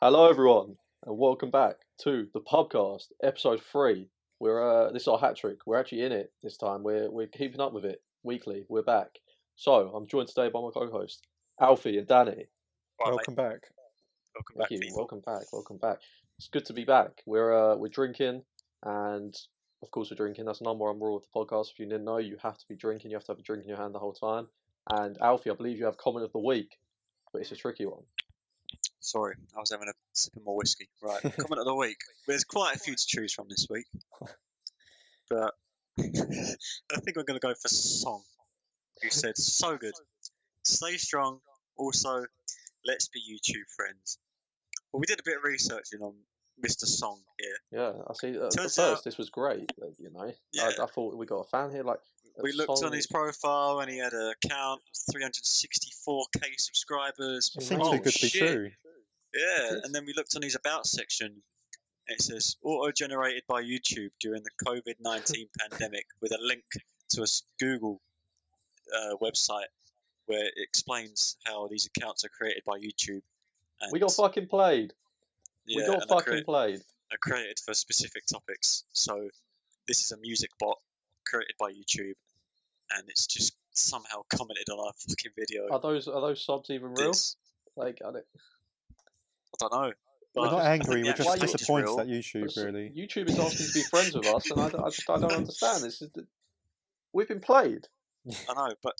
Hello, everyone, and welcome back to the podcast, episode 3. This is our hat trick. We're actually in it this time. We're keeping up with it weekly. We're back. So I'm joined today by my co-host Alfie and Danny. Right, Welcome back. Welcome Thank back, you. Keith. Welcome back. Welcome back. It's good to be back. We're drinking, and of course we're drinking. That's the number one rule of the podcast. If you didn't know, you have to be drinking. You have to have a drink in your hand the whole time. And Alfie, I believe you have comment of the week, but it's a tricky one. Sorry, I was having a sip of more whiskey. Right, comment of the week. There's quite a few to choose from this week, but I think I'm going to go for Song, who said, "So good, stay strong. Also, let's be YouTube friends." Well, we did a bit of researching on Mr. Song here. Yeah, I see. At Turns first, out- this was great. You know, Yeah. I thought we got a fan here. Like We looked Song on his profile, and he had an account, 364k subscribers. It Seems seems Oh, too good to be shit. true. Yeah, It is. and then we looked on his about section. And it says auto-generated by YouTube during the COVID-19 pandemic, with a link to a Google website where it explains how these accounts are created by YouTube. And, we got fucking played. yeah, We got and fucking played. are created for specific topics. So this is a music bot created by YouTube, and it's just somehow commented on our fucking video. Are those subs even real? This, Like, I don't know. We're But not I angry, think we're the just actual page is disappointed real. at YouTube, really. YouTube is asking to be friends with us, and I don't understand. We've been played. I know, but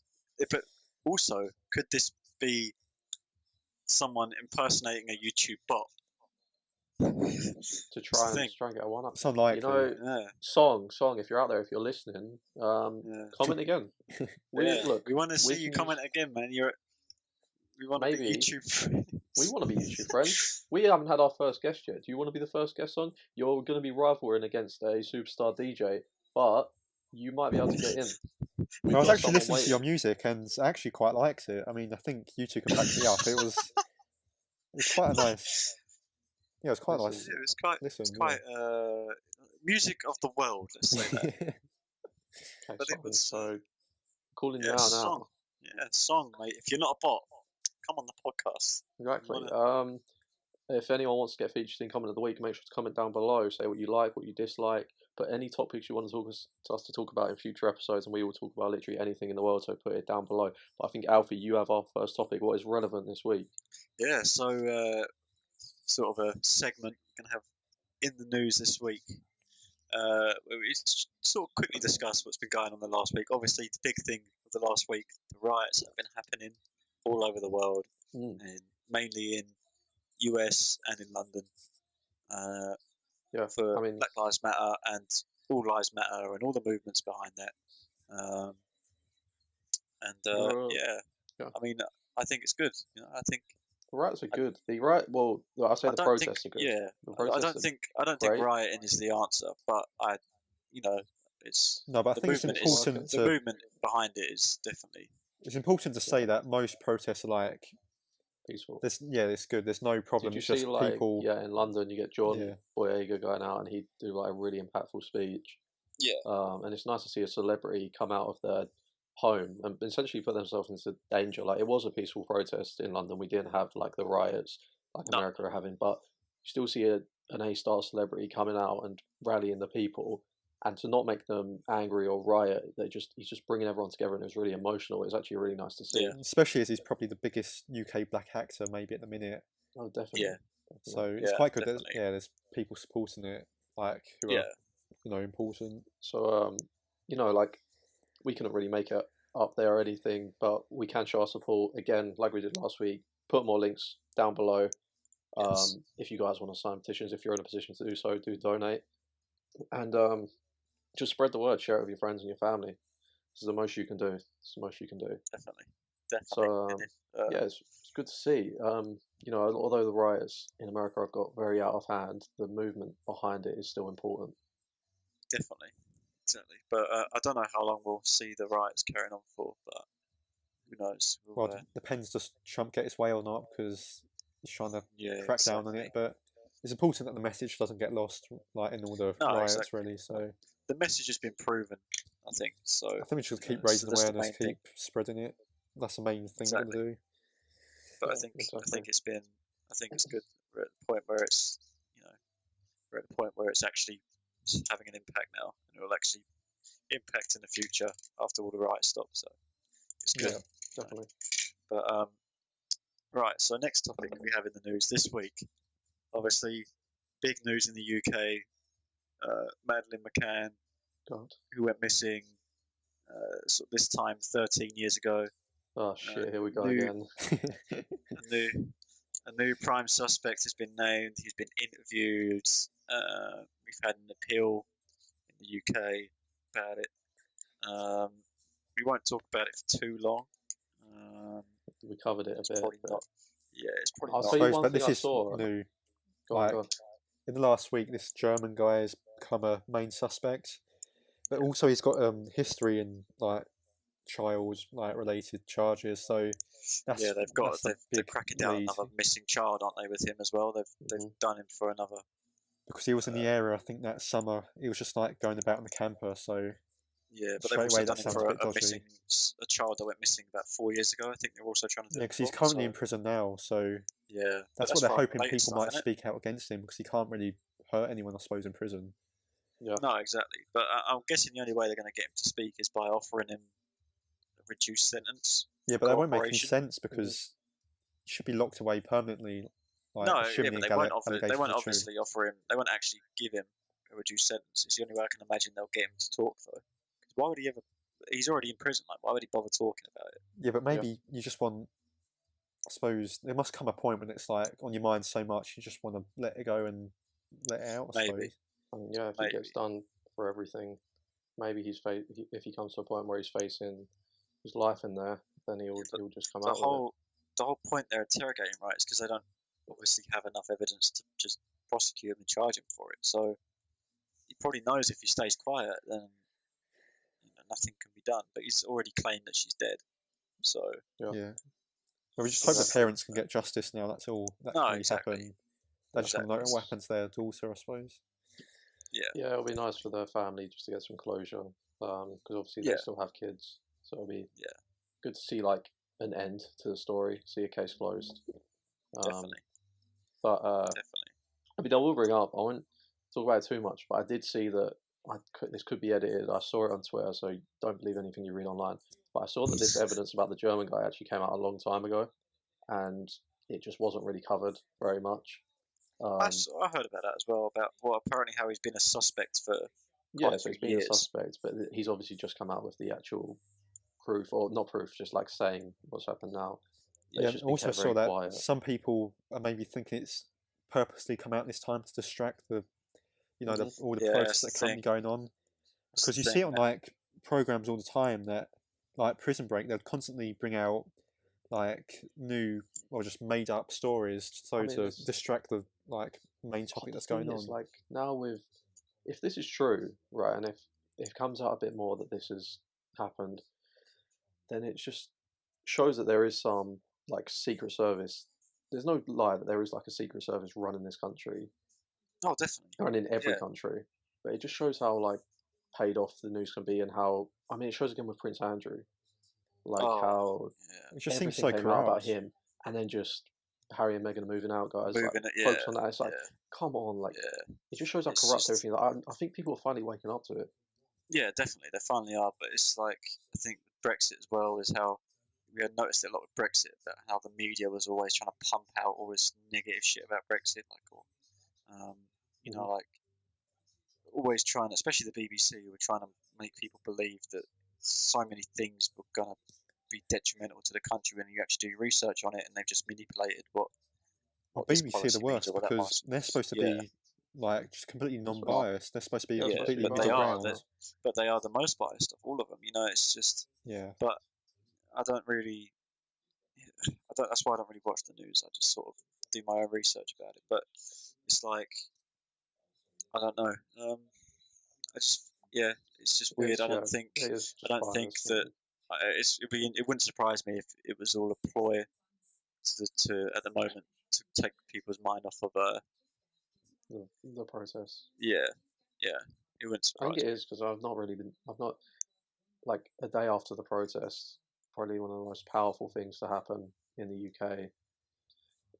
also, could this be someone impersonating a YouTube bot? To try Thing. and get a one up. It's unlikely. You know, Yeah, Song, if you're out there, if you're listening, yeah. comment again. Look, we want to see we you can comment again, man. We want to be Maybe. YouTube friends. We want to be YouTube friends. We haven't had our first guest yet. Do you want to be the first guest on? You're going to be rivaling against a superstar DJ, but you might be able to get in. We've I was got actually someone listening to waiting. your music and I actually quite liked it. I mean, I think you two can back me up. It was quite a nice. Yeah, it was quite nice. It was quite. Listen, It's quite music of the world. Let's say that. Okay, But it Song, was, so calling you Yeah, out Song. Yeah, Song, mate. If you're not a bot, come on the podcast. now. Exactly. If anyone wants to get featured in comment of the week, make sure to comment down below. Say what you like, what you dislike, but any topics you want to us to talk about in future episodes, and we will talk about literally anything in the world. So put it down below. But I think Alfie, you have our first topic. What is relevant this week? Yeah, so sort of a segment we're gonna have in the news this week. Where we sort of quickly discuss what's been going on the last week. Obviously, the big thing of the last week, the riots that have been happening all over the world, Mm. and mainly in US and in London. Yeah, For I mean, Black Lives Matter and All Lives Matter and all the movements behind that. Yeah. I mean, I think it's good. You know, I think the riots are good. Well, I say I the don't protests think, are good. yeah, The I protests don't are think great. rioting is the answer, but it's No, but I the think it's movement important the to movement behind it is definitely say that most protests are like peaceful. it's good. There's no problem. Did you It's just see, like, people. yeah, in London, you get John Yeah. Boyega going out and he'd do like a really impactful speech. Yeah. And it's nice to see a celebrity come out of their home and essentially put themselves into danger. Like, it was a peaceful protest in London. We didn't have like the riots like No. America are having, but you still see an A-star celebrity coming out and rallying the people. And to not make them angry or riot, he's just bringing everyone together, and it was really emotional. It was actually really nice to see. Yeah. Especially as he's probably the biggest UK black actor maybe at the minute. Oh, definitely. Yeah. So it's Yeah, quite good definitely. that there's people supporting it, like who are important. So like, we couldn't really make it up there or anything, but we can show our support again, like we did last week. Put more links down below. Yes. If you guys want to sign petitions, if you're in a position to do so, do donate, and just spread the word, share it with your friends and your family. This is the most you can do. Definitely. So And if, yeah, it's good to see. Although the riots in America have got very out of hand, the movement behind it is still important. Definitely. But I don't know how long we'll see the riots carrying on for, but who knows? Well, it depends. Does Trump get his way or not? Because he's trying to crack down on it. But it's important that the message doesn't get lost, like in all the riots, really. So the message has been proven, I think. So I think we should keep raising that's the awareness, main thing. keep spreading it. That's the main thing we're going to do. But Yeah, I think exactly. I think it's good. we're at the point where it's we're at the point where it's actually having an impact now, and it will actually impact in the future after all the riots stop. So it's good. Yeah, definitely. But right. So next topic we have in the news this week, obviously, big news in the UK. Madeleine McCann, God. who went missing sort of this time 13 years ago. Oh shit! Here we go again. A new prime suspect has been named. He's been interviewed. We've had an appeal in the UK about it. We won't talk about it for too long. We covered it a bit. Probably not. Yeah, it's probably I'll not. tell you suppose, one but thing this I is saw. new. Go on, Like, go on. in the last week, this German guy has become a main suspect, but also he's got history in like child related charges. So that's they're cracking down lead. another missing child, aren't they, with him as well? They've done him for another. Because he was in the area, I think that summer he was just like going about on the campus. So yeah, but they've also done him for a child that went missing about 4 years ago. I think they're also trying to do. Yeah, because he's currently in prison now. So yeah, that's what they're hoping people might speak out against him, because he can't really hurt anyone, I suppose, in prison. Yeah. No, exactly. But I'm guessing the only way they're going to get him to speak is by offering him a reduced sentence. Yeah, but that won't make any sense, because he should be locked away permanently. Like, no, yeah, but they won't obviously offer him. They won't actually give him a reduced sentence. It's the only way I can imagine they'll get him to talk, though. Because why would he ever? He's already in prison. Like, why would he bother talking about it? Yeah, but maybe you just want. I suppose there must come a point when it's like on your mind so much, you just want to let it go and let it out. I suppose. I mean, yeah, if he gets done for everything, maybe if he comes to a point where he's facing his life in there, then he'll just come out with it. The whole point they're interrogating, right, is because they don't obviously have enough evidence to just prosecute him and charge him for it. So he probably knows if he stays quiet, then nothing can be done. But he's already claimed that she's dead. So yeah. Well, we just hope the parents can get justice now. That's all that can happen. They just want to know what happened to their daughter, I suppose. Yeah, it'll be nice for their family just to get some closure, because obviously they still have kids, so it'll be good to see like an end to the story, see a case closed. Definitely. But definitely. I mean, I will bring up. I won't talk about it too much, but I did see that this could be edited. I saw it on Twitter, so don't believe anything you read online. But I saw that this evidence about the German guy actually came out a long time ago, and it just wasn't really covered very much. I heard about that as well. About apparently how he's been a suspect for so he's been a suspect, but he's obviously just come out with the actual proof, or not proof, just like saying what's happened now. Yeah, I also saw that some people are maybe thinking it's purposely come out this time to distract all the protests that are currently going on. Because you see it on like programs all the time that, like Prison Break, they'll constantly bring out like new or just made up stories to distract the like main topic that's going on. Like now if this is true, right, and if it comes out a bit more that this has happened, then it just shows that there is some like secret service. There's no lie that there is like a secret service running this country. Oh, definitely. Running every country, but it just shows how like paid off the news can be, and how it shows again with Prince Andrew, like how it just seems so came out about him, and then just Harry and Meghan are moving out, guys. Focus on that. It's like, come on, like it just shows how corrupt everything. Like, I think people are finally waking up to it. Yeah, definitely, they finally are. But it's like, I think Brexit as well is how we had noticed it a lot with Brexit, that how the media was always trying to pump out all this negative shit about Brexit, like always trying, especially the BBC, were trying to make people believe that so many things were gonna be detrimental to the country when you actually do research on it, and they've just manipulated what BBC are the worst, because they're supposed to be like just completely non-biased. They're supposed to be completely neutral. But they are the most biased of all of them. It's just But I don't really. That's why I don't really watch the news. I just sort of do my own research about it. But it's like, I don't know. It's just weird. I don't think that it wouldn't surprise me if it was all a ploy to at the moment to take people's mind off of the process. Yeah, it wouldn't surprise me. I think it is, because I've not like a day after the protest, probably one of the most powerful things to happen in the UK.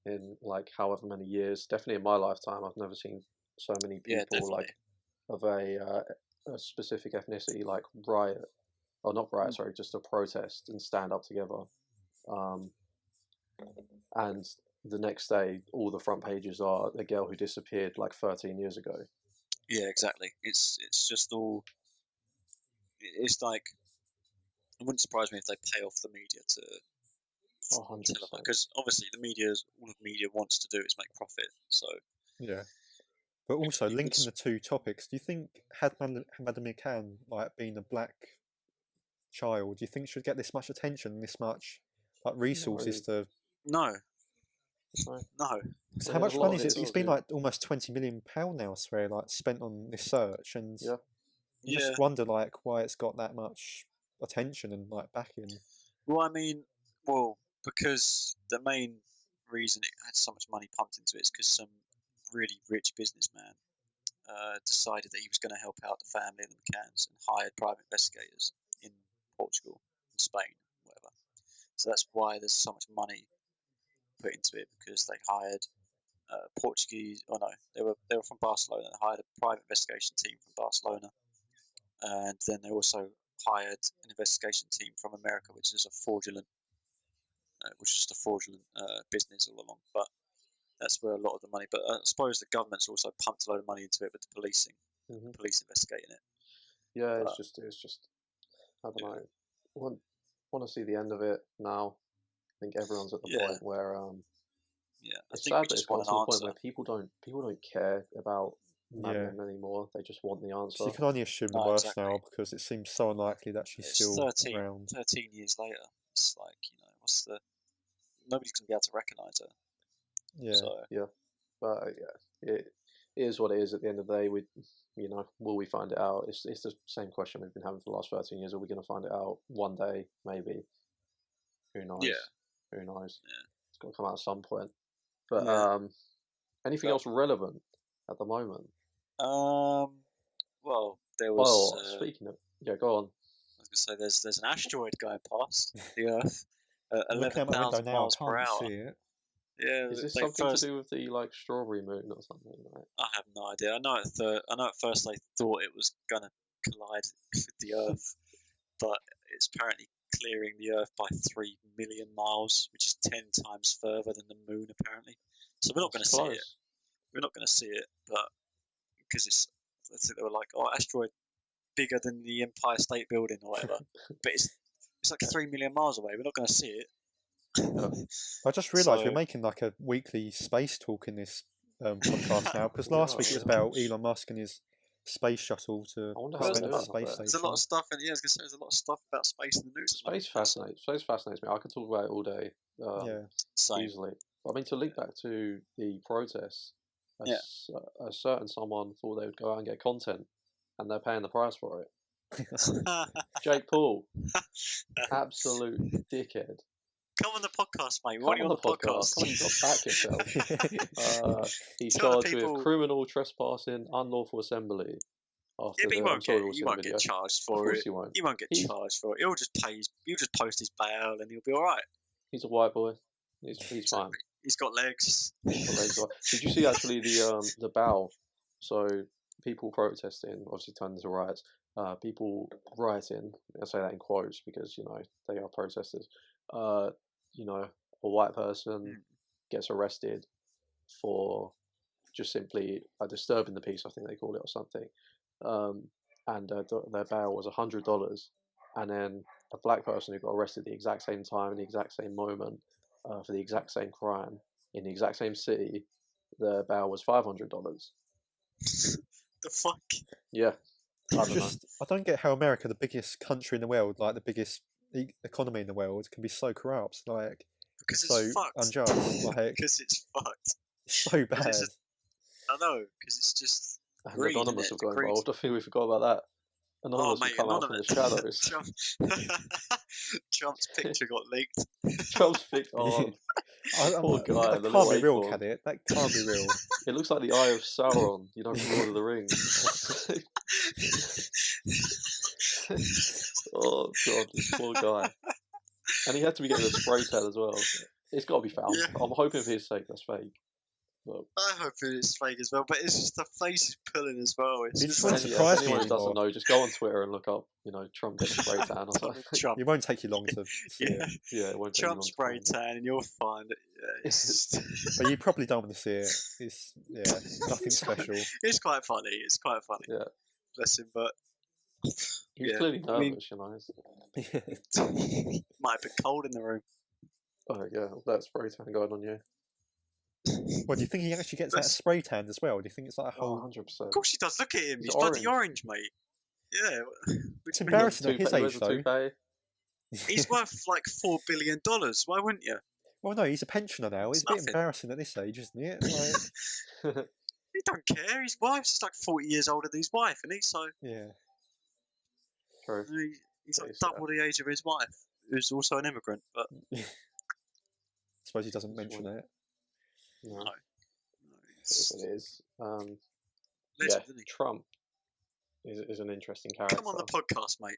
in like however many years. Definitely in my lifetime, I've never seen so many people like of a specific ethnicity like riot, or not riot, sorry, just a protest and stand up together. And the next day, all the front pages are the girl who disappeared like 13 years ago. Yeah, exactly. It's just all. It's like, it wouldn't surprise me if they pay off the media to. 100%. Because obviously all the media wants to do is make profit. So yeah. But also linking the two topics, do you think had Madeleine McCann like being a black child, do you think should get this much attention, this much like resources to? No. So how much money is it? It's been like almost £20 million now, I swear, like spent on this search, and you just wonder like why it's got that much attention and like backing. Well, I mean, because the main reason it had so much money pumped into it is because some really rich businessman decided that he was going to help out the family and the McCanns and hired private investigators in Portugal, and Spain, whatever. So that's why there's so much money put into it, because they hired Portuguese. Oh no, they were from Barcelona. They hired a private investigation team from Barcelona, and then they also hired an investigation team from America, which is just a fraudulent business all along. But that's where a lot of the money. But I suppose the government's also pumped a load of money into it with the policing, the police investigating it. Yeah, but it's just I don't know. Want to see the end of it now. I think everyone's at the point where it's sad that it's got to the point where people don't care about Madeleine anymore. They just want the answer. So you can only assume the worst now, because it seems so unlikely that she's still 13, around. 13 years later, it's like, nobody's gonna be able to recognise her. Yeah. So, but it is what it is. At the end of the day, will we find it out? It's the same question we've been having for the last 13 years. Are we going to find it out one day? Maybe. Who knows? Yeah. Who knows? Yeah. It's got to come out at some point. But anything else relevant at the moment? Well, there was. Speaking of, go on. I was going to say there's an asteroid going past the Earth at 11,000 miles per hour. See it. Yeah, is this something to do with the strawberry moon or something? Right? I have no idea. I know at first they thought it was gonna collide with the Earth, but it's apparently clearing the Earth by 3 million miles, which is 10 times further than the moon apparently. So we're not going to see it. We're not going to see it, but because they were like, asteroid bigger than the Empire State Building or whatever, but it's like 3 million miles away. We're not going to see it. I just realised we're making like a weekly space talk in this podcast now, because last week it was about Elon Musk and his space shuttle to the space station. There's a lot of stuff, and I was going to say there's a lot of stuff about space in the news. Space fascinates me. I could talk about it all day, easily. I mean, to link back to the protests, a certain someone thought they would go out and get content, and they're paying the price for it. Jake Paul, absolute dickhead. Come on the podcast, mate. Why are you on the podcast? Come on, you got back yourself. He's charged with criminal trespassing, unlawful assembly. But you won't get charged for it. You won't get charged for it. He'll just post his bail and he'll be all right. He's a white boy. He's fine. He's got legs. Did you see actually the bail? So people protesting, obviously turned into riots. People rioting. I say that in quotes because they are protesters. A white person gets arrested for just simply disturbing the peace, I think they called it, or something. And their bail was $100. And then a black person who got arrested the exact same time, in the exact same moment, for the exact same crime, in the exact same city, their bail was $500. The fuck? Yeah. I don't get how America, the biggest country in the world, like the biggest economy in the world, can be so corrupt, like because so it's fucked. unjust, like because it's fucked. It's so bad. I know, because it's just greed, Anonymous will go involved. I think we forgot about that. Anonymous will come out from the shadows. Trump's picture got leaked. Trump's picture. Poor guy. That can't be real, can it? That can't be real. It looks like the Eye of Sauron, from Lord of the Rings. Oh god, this poor guy. And he had to be getting a spray tan as well. It's got to be found. Yeah. I'm hoping for his sake that's fake. But I hope it's fake as well, but it's just the face he's pulling as well. It's He just just won't like, surprise me anyone who doesn't anymore. know, just go on Twitter and look up, Trump getting spray tan or something. Trump. It won't take you long to see it. Yeah, it won't take Trump you spray long to find tan, and you'll find it. Yeah, it's But you probably don't want to see it. It's nothing It's quite- special. It's quite funny. It's quite funny. Yeah. Bless him, but He was yeah, clearly I mean- nervous, might have been cold in the room. Oh yeah, that spray tan going on you. Well, do you think he actually gets that spray tan as well? Do you think it's like a Oh, whole... 100%. Of course he does. Look at him. He's He's bloody orange, mate. Yeah. It's embarrassing at his age, though. He's worth like $4 billion. Why wouldn't you? Well, no, he's a pensioner now. It's a bit nothing. embarrassing at this age, isn't it? Like, He don't care. His wife's like 40 years older than his wife, and he's so yeah. True. he's like Yes, double the age of his wife, who's also an immigrant. But I suppose he doesn't mention it. No, no, it is. legend, Yeah, isn't he? Trump is an interesting character. Come on the podcast, mate.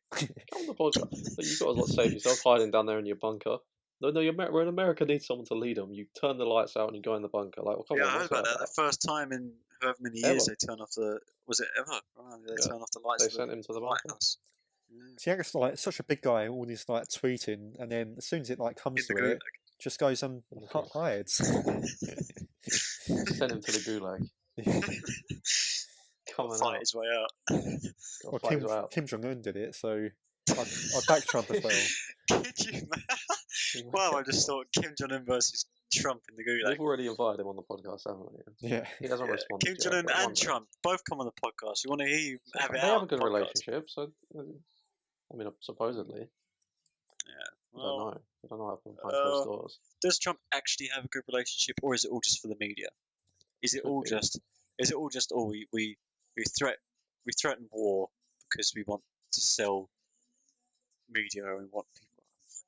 Come on the podcast. But you've got to save yourself hiding down there in your bunker. No, when America needs someone to lead them, you turn the lights out and you go in the bunker. Like, well, come Yeah, on, I heard what's about that. The first time in however many years they turn off the. Was it ever? Oh, they turn off the lights. They of sent him to the White bunker. House. Yeah. See, acts like such a big guy, all this like tweeting, and then as soon as it like comes In to the it, just goes and hides. Send him to the gulag. Coming Fight out. his way out. Well, Fight his way out. Kim Jong Un did it, so I back Trump as well. Could you? Wow, I just thought Kim Jong Un versus Trump in the gulag. We've already invited him on the podcast, haven't we? Yeah. He hasn't responded. Kim yet, Jong Un but one and day. Trump both come on the podcast. You want to hear you have it They out have a on good the podcast? relationship, so supposedly. Yeah. I Well, don't know. I don't know how behind closed doors. does Trump actually have a good relationship, or is it all just for the media? Is it Could all be. just? Is it all just? Oh, we threaten war because we want to sell media and we want people.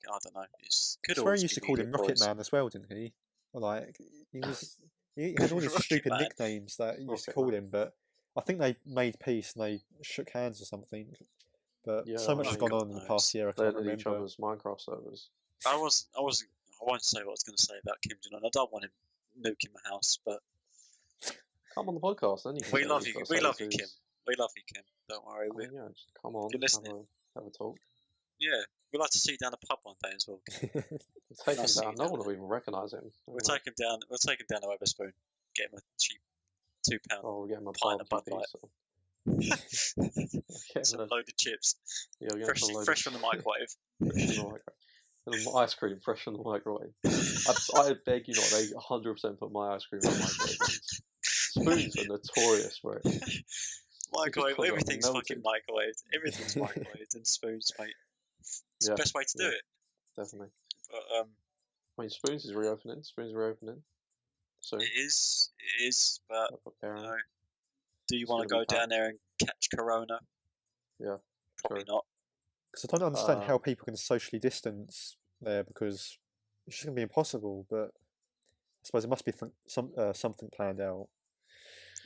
I don't know. I swear he used to call him Rocket Man as well, didn't he? Or like he had all these Rocket stupid Man. nicknames that he used to Rocket call Man. him, but I think they made peace and they shook hands or something. But Yeah, so much I has mean, gone on in the God past year, I They're can't at each remember. other's Minecraft servers. I won't say what I was going to say about Kim Jong Un. I don't want him nuking my house, but Come on the podcast, then you can we say love what you. you've We got to love say you, to Kim. us. We love you, Kim. Don't worry. I mean, yeah, just come on, you're listening. have a talk. Yeah, we'd like to see you down the pub one day as well. Take him Nice to see down. you No down one will there. even recognise him. We'll take him down. We'll take him down to Wetherspoon. Get him a cheap £2 Oh, we'll get him a pint of barbecue Bud piece. Get him some a, loaded chips, yeah, we'll get him a load fresh of- from the microwave. fresh from the microwave. And ice cream fresh from the microwave. I beg you not, they 100% put my ice cream in the microwave. Spoons are notorious for it. Microwave. call it Everything's melted. fucking microwaved. Everything's microwaved and spoons, mate. It's Yeah, the best way to do yeah. it. Definitely. But I mean, Spoons is reopening. So, it is. But preparing. you know, do you It's want to gonna go be down there and catch Corona? Yeah, Probably true. not. Because I don't understand how Um, people can socially distance there, because it's just going to be impossible. But I suppose there must be something planned out.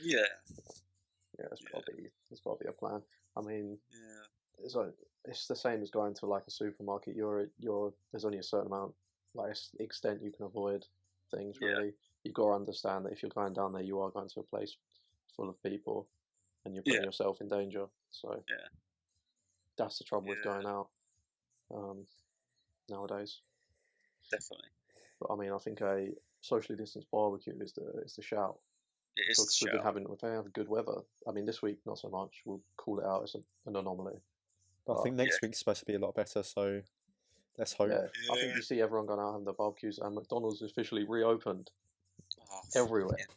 Yeah. Yeah, there's got to be a plan. I mean, Yeah. it's the same as going to like a supermarket. There's only a certain amount, like extent you can avoid things. Yeah. Really, you've got to understand that if you're going down there, you are going to a place full of people, and you're putting Yeah. yourself in danger. So Yeah. that's the trouble with Yeah. going out nowadays. Definitely. But I mean, I think a socially distanced barbecue is the shout. It is Because the we've been shout. we've been having good weather. I mean, this week not so much. We'll call it out as an anomaly. But I Oh, think next week's supposed to be a lot better, so let's hope. Yeah, I think Yeah. you see everyone going out having the barbecues, and McDonald's officially reopened Oh, everywhere. fucking-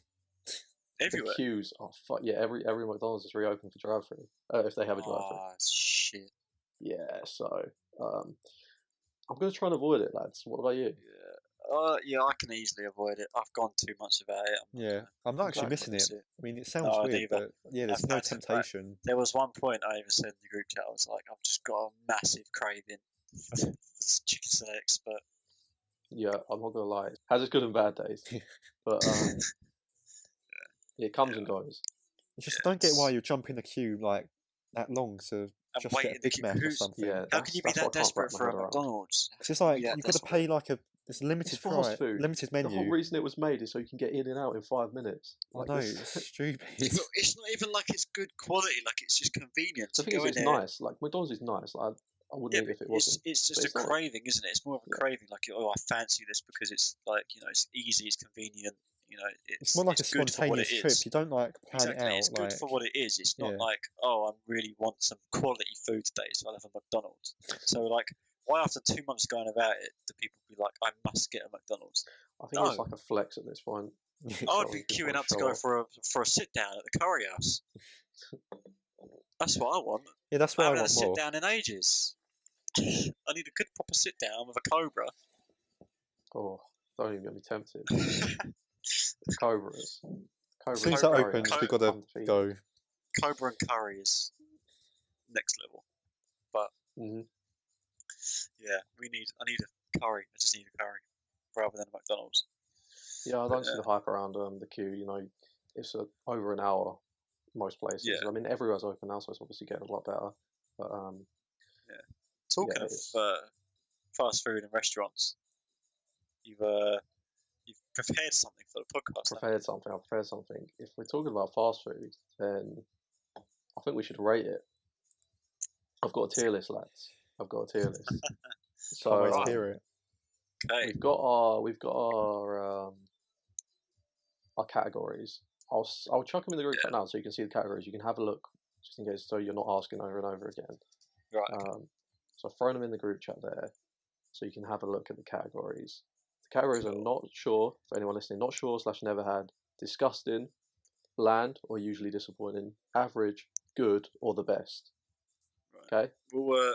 The Everywhere. queues are every McDonald's is reopened for drive-through if they have a drive-through. Oh, shit. Yeah, so I'm gonna try and avoid it, lads. What about you? Yeah, I can easily avoid it. I've gone too much about it. Yeah, I'm not actually Exactly. missing it. I mean, it sounds No, weird, neither. but yeah, there's I've no had to, like, temptation. There was one point I even said in the group chat, I was like, I've just got a massive craving for chicken selects, but Yeah, I'm not gonna lie. It has its good and bad days, but it comes and goes. It's just I don't get why you jump in the queue like that long to I'm just waiting get a to Big keep Mac or who's- something. Yeah, How can you be that's what I that can't wrap desperate my for a head around. McDonald's? It's just like Yeah, you've got to that's pay like a It's limited It's fast food. limited The whole menu. reason it was made is so you can get in and out in 5 minutes. I know, it's stupid. It's not even like it's good quality. Like it's just convenient. The thing is, it's nice. Like McDonald's is nice. Like, I wouldn't eat if it wasn't. It's just a craving, isn't it? It's more of a craving. Like, oh, I fancy this because it's like, you know, it's easy, it's convenient. You know, it's more like a spontaneous trip. You don't like plan it out. It's good for what it is. It's not like, oh, I really want some quality food today, so I'll have a McDonald's. So like, why after 2 months going about it, do people be like, I must get a McDonald's? I think it's like a flex at this point. I'd be queuing up to go for a sit down at the curry house. That's what I want. Yeah, that's what I want more. I haven't had a sit down in ages. I need a good proper sit down with a Cobra. Oh, don't even get me tempted. Cobras. As soon as that opens, we've got to go. Cobra and curry is next level. But yeah, I need a curry. I just need a curry rather than a McDonald's. Yeah, I don't see the hype around the queue. You know, it's over an hour most places. Yeah. I mean, everywhere's open now, so it's obviously getting a lot better. But yeah. Talking of fast food and restaurants, you've prepared something for the podcast. I prepared something. If we're talking about fast food, then I think we should rate it. I've got a tier list, lads. I've got a tier list. So can't wait to hear it. Okay. We've got our categories. I'll chuck them in the group chat now so you can see the categories. You can have a look just in case, so you're not asking over and over again. Right. So I've thrown them in the group chat there, so you can have a look at the categories. The categories are not sure, for anyone listening, not sure / never had, disgusting, bland or usually disappointing, average, good, or the best. Right. Okay. We'll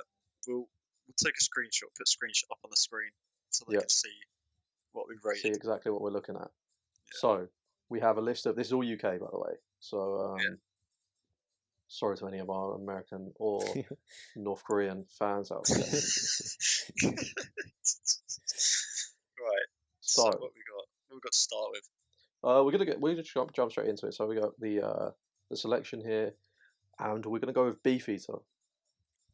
take a screenshot, put a screenshot up on the screen so they can see what we've rated. See exactly what we're looking at. Yeah. So we have a list of, this is all UK by the way. So sorry to any of our American or North Korean fans out there. Right. So what we got to start with? We're gonna jump straight into it. So we got the selection here, and we're gonna go with Beef Eater.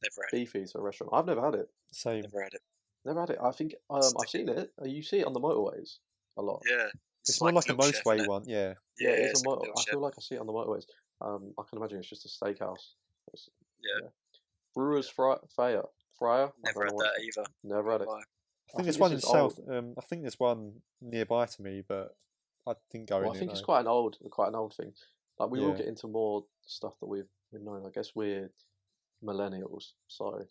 Never had Beef Eater restaurant. I've never had it. Same. Never had it. Never had it. I think I've seen it. You see it on the motorways a lot. Yeah. It's more like a motorway one. Yeah. Yeah, it's a motor. I feel like I see it on the motorways. I can imagine it's just a steakhouse. Yeah. Brewers Fryer. Never had that either. Never had it. I think there's one in South. I think there's one nearby to me, but I didn't go in. I think it's quite an old thing. Like we will get into more stuff that we've known. I guess we're millennials, so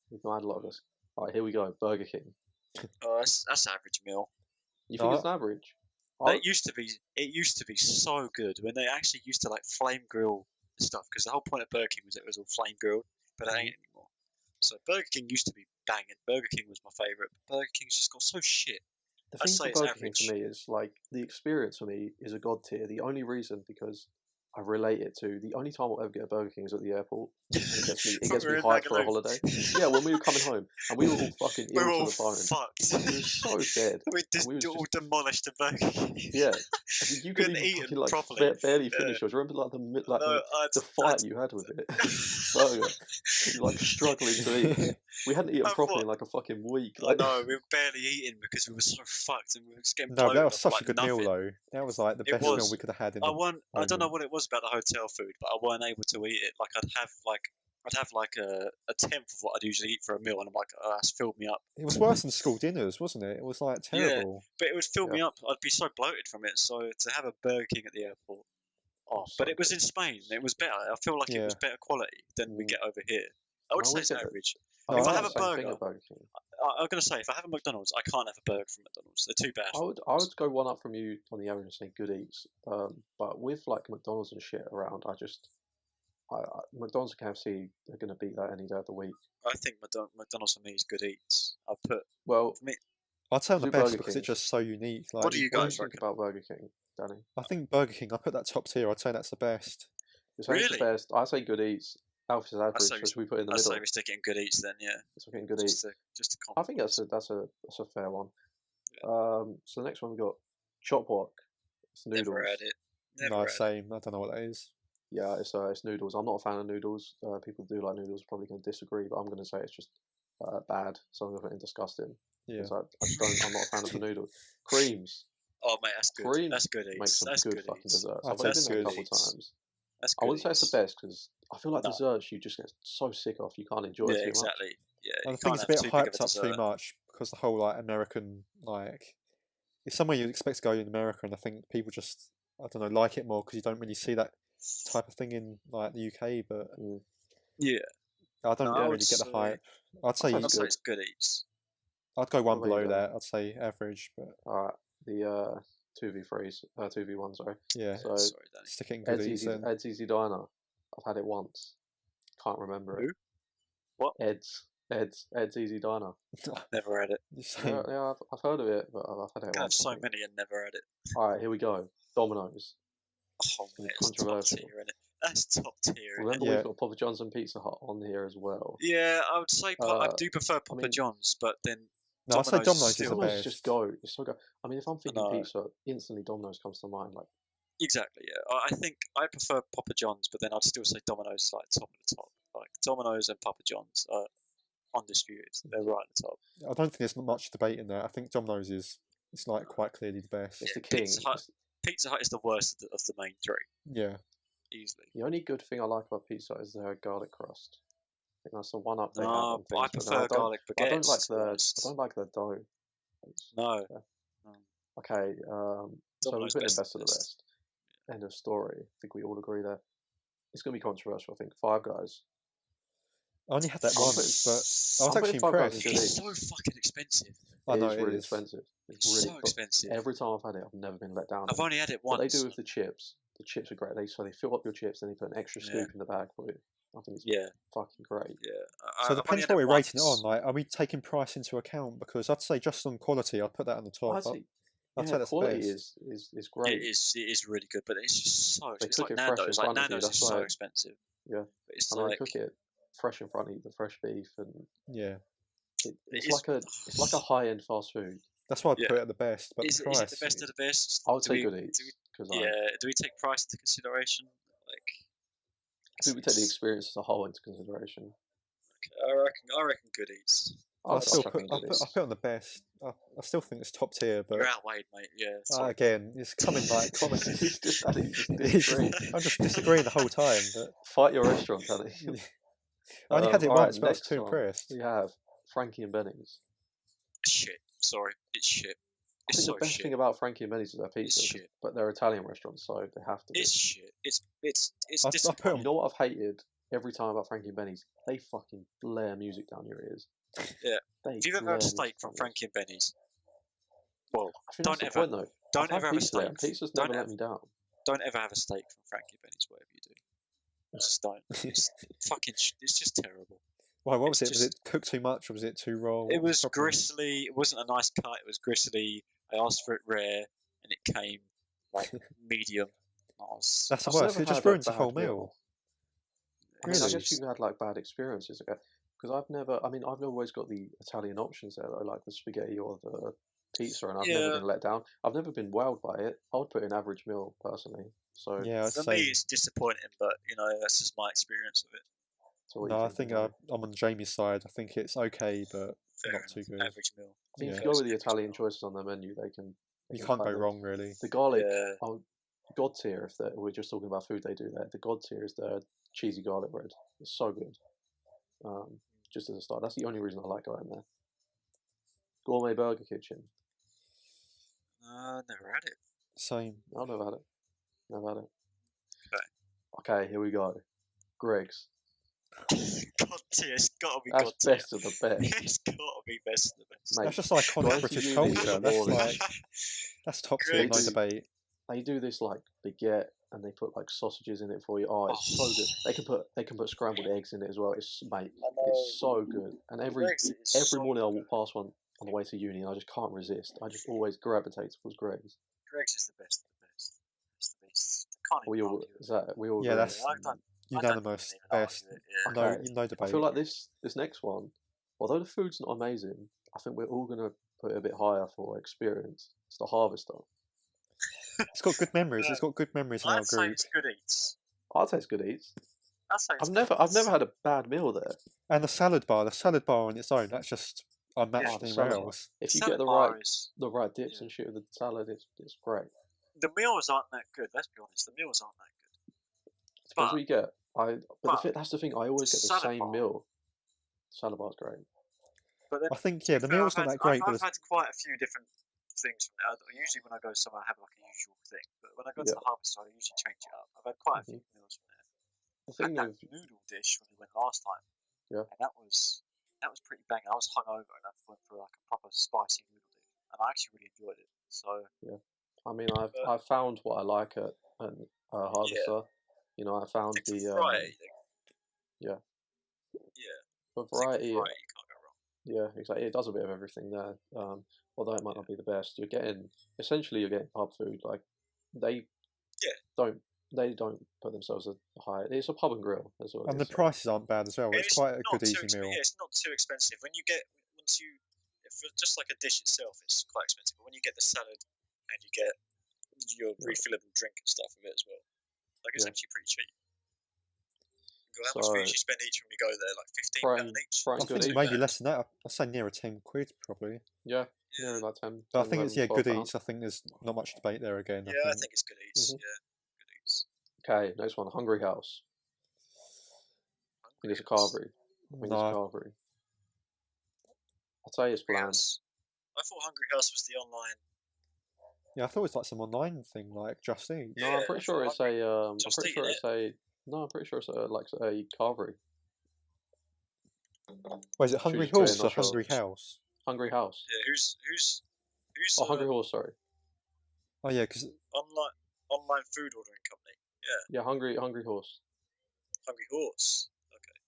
we've not had a lot of this. All right, here we go. Burger King. Oh, that's average meal. You think it's an average? It used to be so good when they actually used to like flame grill stuff, because the whole point of Burger King was it was all flame grilled, but it ain't anymore. So Burger King used to be banging. Burger King was my favourite. Burger King's just got so shit. The thing with Burger King for me is like the experience for me is a god tier. The only reason because I relate it to the only time I'll ever get a Burger King is at the airport. It gets me hyped for a holiday. Yeah, when we were coming home and we were all fucking ill to the bone. Fucked. We were so dead. We all demolished the Burger King. Yeah, you couldn't even fucking, barely finish yours. Remember the fight you had with it, burger. You like struggling to eat. We hadn't eaten properly in like a fucking week. No, we were barely eating because we were so fucked and we were just getting bloated. No, that was such a good meal though. That was like the best meal we could have had. I don't know what it was about the hotel food, but I weren't able to eat it. Like I'd have like a tenth of what I'd usually eat for a meal, and I'm like, oh, that's filled me up. It was worse than school dinners, wasn't it? It was like terrible. Yeah, but it would fill me up. I'd be so bloated from it. So to have a Burger King at the airport, but it was in Spain. It was better. I feel like it was better quality than we get over here. I would say it's average. If I have a burger, I'm going to say, if I have a McDonald's, I can't have a burger from McDonald's. They're too bad. I would go one up from you on the average and say good eats. But with like McDonald's and shit around, McDonald's and KFC are going to beat that any day of the week. I think McDonald's for me is good eats. I'd say on the best because it's just so unique. Like, what do you guys think about Burger King, Danny? I think Burger King, I put that top tier. I'd say that's the best. Really? The best. I say good eats. Alpha's average, which we put in the middle. I say we stick it in good eats then, yeah. Stick it in good eats. I think that's a fair one. Yeah. So the next one we got Chop Walk. It's noodles. Never had it. No, same. I don't know what that is. Yeah, it's noodles. I'm not a fan of noodles. People who do like noodles are probably going to disagree, but I'm going to say it's just bad. So I'm going to put it in disgusting. Yeah. I'm not a fan of the noodles. Creams. Oh mate, that's good. Creams That's good make eats. some That's good good fucking eats. desserts. I'd I've say been there a good couple times. That's I good wouldn't say it's eats. the best because I feel like No. desserts you just get so sick of. You can't enjoy it Yeah, too exactly. Yeah, I you think can't it's a have bit too big of a hyped up too dessert. much because the whole like American like it's somewhere you'd expect to go in America, and I think people just I don't know like it more because you don't really see that type of thing in like the UK. But Yeah, I don't no, I really would get the say, hype. I'd say I'd say it's good eats. I'd go one What about you, below Dan? that. I'd say average, but Alright, the 2v3s, 2v1, sorry. yeah, So Sorry, Danny. stick it in good eats. Then Ed's Easy Diner. I've had it once. Can't remember it. Who? What? Ed's Easy Diner. Never had it. Yeah, I've heard of it, but I've had it I have once. so many and never had it. Alright, here we go. Domino's. Oh mate, it's top Controversial. tier, innit? That's top tier. Remember Yeah. we've got Papa John's and Pizza Hut on here as well. Yeah, I would say I do prefer Papa mean- John's, but then no, I'd say Domino's is still- the Domino's best. just go. It's so go. I mean, if I'm thinking No. pizza, instantly Domino's comes to mind. Like, Exactly, yeah. I think I prefer Papa John's, but then I'd still say Domino's like top of the top. Like Domino's and Papa John's are undisputed. They're right at the top. I don't think there's not much debate in there. I think Domino's is it's like quite clearly the best. it's Yeah, the king. Pizza Hut is the worst of the main three, Yeah, easily. The only good thing I like about pizza is their garlic crust. I think that's the one up they have No, on but I things, prefer garlic I baguettes. don't like to be honest. I don't like the dough. No. Okay, so we Domino's put in best best of the best. End of story. I think we all agree there. It's going to be controversial. I think Five Guys. I only had that I'm once, but I was I'm actually putting Five Guys impressed. in It's good so fucking expensive. I know It is it really is. expensive. It's really so expensive. Every time I've had it, I've never been let down. I've only had it What once. they do with the chips are great. They fill up your chips and they put an extra Yeah. scoop in the bag for you. I think it's Yeah, fucking great. yeah. So it I've only depends had what we're rating it once. on. Like, are we taking price into account? Because I'd say just on quality, I'd put that on the top. Honestly, I'd say that's the quality best. is great. It is really good, but it's just so. They It's cook like it fresh in Nando's. Like front of you, Nando's is that's so why- expensive. Yeah. But it's And like they cook it fresh in front of you, the fresh beef, and Yeah, it's is- like a high end fast food. that's why I'd Yeah. put it at the best. But is the it price, the best of the best? I would Do say we- good do eats we- because Yeah. Do we take price into consideration? Like, I think we take the experience as a whole into consideration. I reckon good eats. I'll still chuck put. in I'll good put, eats. I'll put it on the best. I still think it's top tier, but You're outweighed, mate. Yeah. Sorry. again, it's coming like comments. He's just Danny, just It's disagreeing. just- I'm just disagreeing the whole time. But Fight your restaurant, Danny. I only had it Alright, once, but I was next too one. impressed. We have Frankie and Benny's. Shit. Sorry. It's shit. I It's think so the best shit. thing about Frankie and Benny's is their pizza, shit. but they're Italian restaurants, so they have to be. It's shit. It's I put disappointing. You know what I've hated every time about Frankie and Benny's? They fucking blare music down your ears. Yeah. They If you've ever blare had a music steak down from your ears. Frankie and Benny's, well, I think don't that's ever- the point though. don't I've had ever have a pizza there, steak. and pizza's Don't never let ever- me down. Don't ever have a steak from Frankie and Benny's, whatever you do. Just don't. It's fucking. It's just terrible. Why? What was It's it? Was it cooked too much, or was it too raw? It What was the problem? gristly. It wasn't a nice cut. It was gristly. I asked for it rare, and it came like medium. That's the I've worst. never It just had a ruins the bad whole meal. I mean, I Really? guess you've had like bad experiences because I've always got the Italian options there though, like the spaghetti or the pizza, and I've never Yeah. been let down. I've never been wowed by it. I would put in average meal personally. So Yeah, I'd For say. me, it's disappointing, but that's just my experience of it. so what do you No, I think Danny? I'm on Jamie's side. I think it's okay, but Fair not enough. too good. Average meal. I think if yeah. you go with the Average Italian meal. choices on the menu, they can. You can't go crack them. wrong, really. The garlic, Yeah. God tier. If we're just talking about food, they do that. The God tier is the cheesy garlic bread. It's so good. Just as a start, that's the only reason I like going there. Gourmet Burger Kitchen. Never had it. Same. I've never had it. Never had it. Okay. Okay, here we go. Greg's. God tier. It's gotta be That's God tier. best of the best. It's gotta be best of the best. Mate, That's just iconic going to British uni in culture. the That's morning. like that's top tier, no Great. debate. They do this like baguette and they put like sausages in it for you. Oh, it's so good. They can put scrambled eggs in it as well. It's it's so good. And every morning I walk past one on the way to uni and I just can't resist. I just always gravitate towards Greg's. Greg's is the best of the best. It's the best. Can't even We all argue with it. we all Yeah, agree. that's I don't unanimous. even argue Best. with it, yeah. No, Okay. no I debate. feel like this next one, although the food's not amazing, I think we're all gonna put it a bit higher for experience. It's the Harvester. It's got good memories. It's got good memories in our I'd say group. it's good eats. I'd say it's good eats. I'd say it's I've good never eats. had a bad meal there. And the salad bar on its own, that's just unmatched anywhere else. If you get the right dips and shit with the salad, it's great. The meals aren't that good. Let's be honest. The meals aren't that good. Depends what you get. That's the thing. I always get the same meal. Salad bar's great. But then, I think the meal's not that great. I've had quite a few different things from there. Usually when I go somewhere, I have like a usual thing. But when I go to the harvest side, I usually change it up. I've had quite a few meals from there. I had that noodle dish when we went last time. Yeah. And that was pretty banging. I was hungover and I went for like a proper spicy noodle dish, and I actually really enjoyed it. So yeah, I mean, I've found what I like at Harvester. You know, I found the variety. Yeah. For variety. You can't go wrong. Yeah, exactly. It does a bit of everything there. Although it might not be the best, you're getting pub food. Like they don't put themselves a high. It's a pub and grill as well. And the prices aren't bad as well. It's quite a good easy meal. Yeah, it's not too expensive. If just like a dish itself, it's quite expensive. But when you get the salad and you get your refillable drink and stuff with it as well, like it's actually pretty cheap. How much food you spend each when you go there? Like £15 each. I think maybe less than that. I'd say nearer £10 probably. Yeah, nearer like 10. But I think it's good eats. I think there's not much debate there again. Yeah, I think it's good eats. Yeah, good eats. Okay, next one, Hungry House. I think it's a carvery. I'd say it's bland. I thought Hungry House was the online. Yeah, I thought it was like some online thing, like Just Eat. No, I'm pretty sure it's a. I'm pretty sure it's a carvery. Well, is it Hungry Horse or Hungry House? Hungry House. Yeah, who's? Oh, Hungry Horse. Sorry. Oh yeah, because online food ordering company. Yeah. Yeah, Hungry Horse. Hungry Horse. Okay.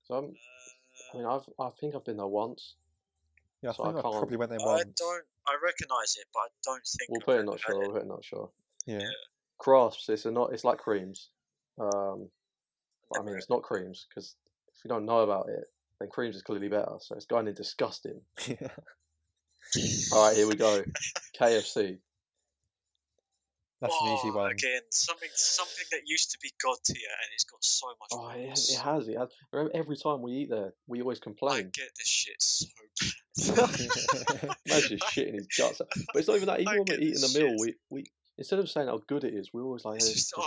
So I think I've been there once. Yeah, I think I probably went there once. I recognise it, but I don't think. We'll put it not sure. We'll put it not sure. Yeah. Crafts. It's like creams. I mean, it's not creams because if you don't know about it, then creams is clearly better. So it's going in disgusting. Yeah. All right, here we go. KFC. That's an easy one. Again, something that used to be god tier, and it's got so much. Oh, it has. Remember, every time we eat there, we always complain. I get this shit so bad. Imagine shitting his guts out. But it's not even that. Even when we're eating the meal, we instead of saying how good it is, we're always like, it's so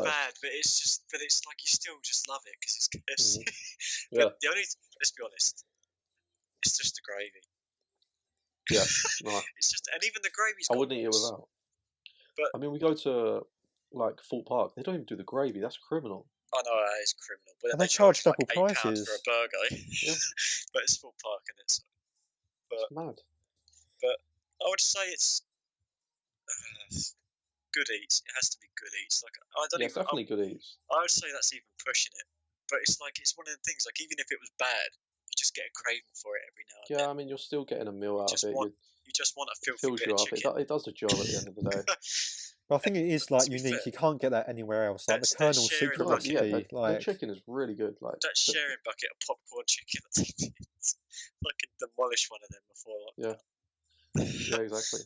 bad. But it's like you still just love it because it's KFC. But let's be honest, it's just the gravy. Yeah, no. It's just, and even the gravy's. I wouldn't eat it without. But I mean, we go to like Fort Park. They don't even do the gravy. That's criminal. I know that is criminal. But and they charge double like prices for a burger. Yeah. But it's Fort Park, and it's mad. But I would say it's good eats. It has to be good eats. Like it's definitely good eats. I would say that's even pushing it. But it's like it's one of the things. Like even if it was bad, you just get a craving for it every now and then. Yeah, I mean, you're still getting a meal out of it. You just want a filthy bit of chicken. It does the job at the end of the day. But I think it is like unique. You can't get that anywhere else. Like the Colonel's secret recipe. The chicken is really good. Like that sharing bucket of popcorn chicken. I could demolish one of them before. Yeah, exactly.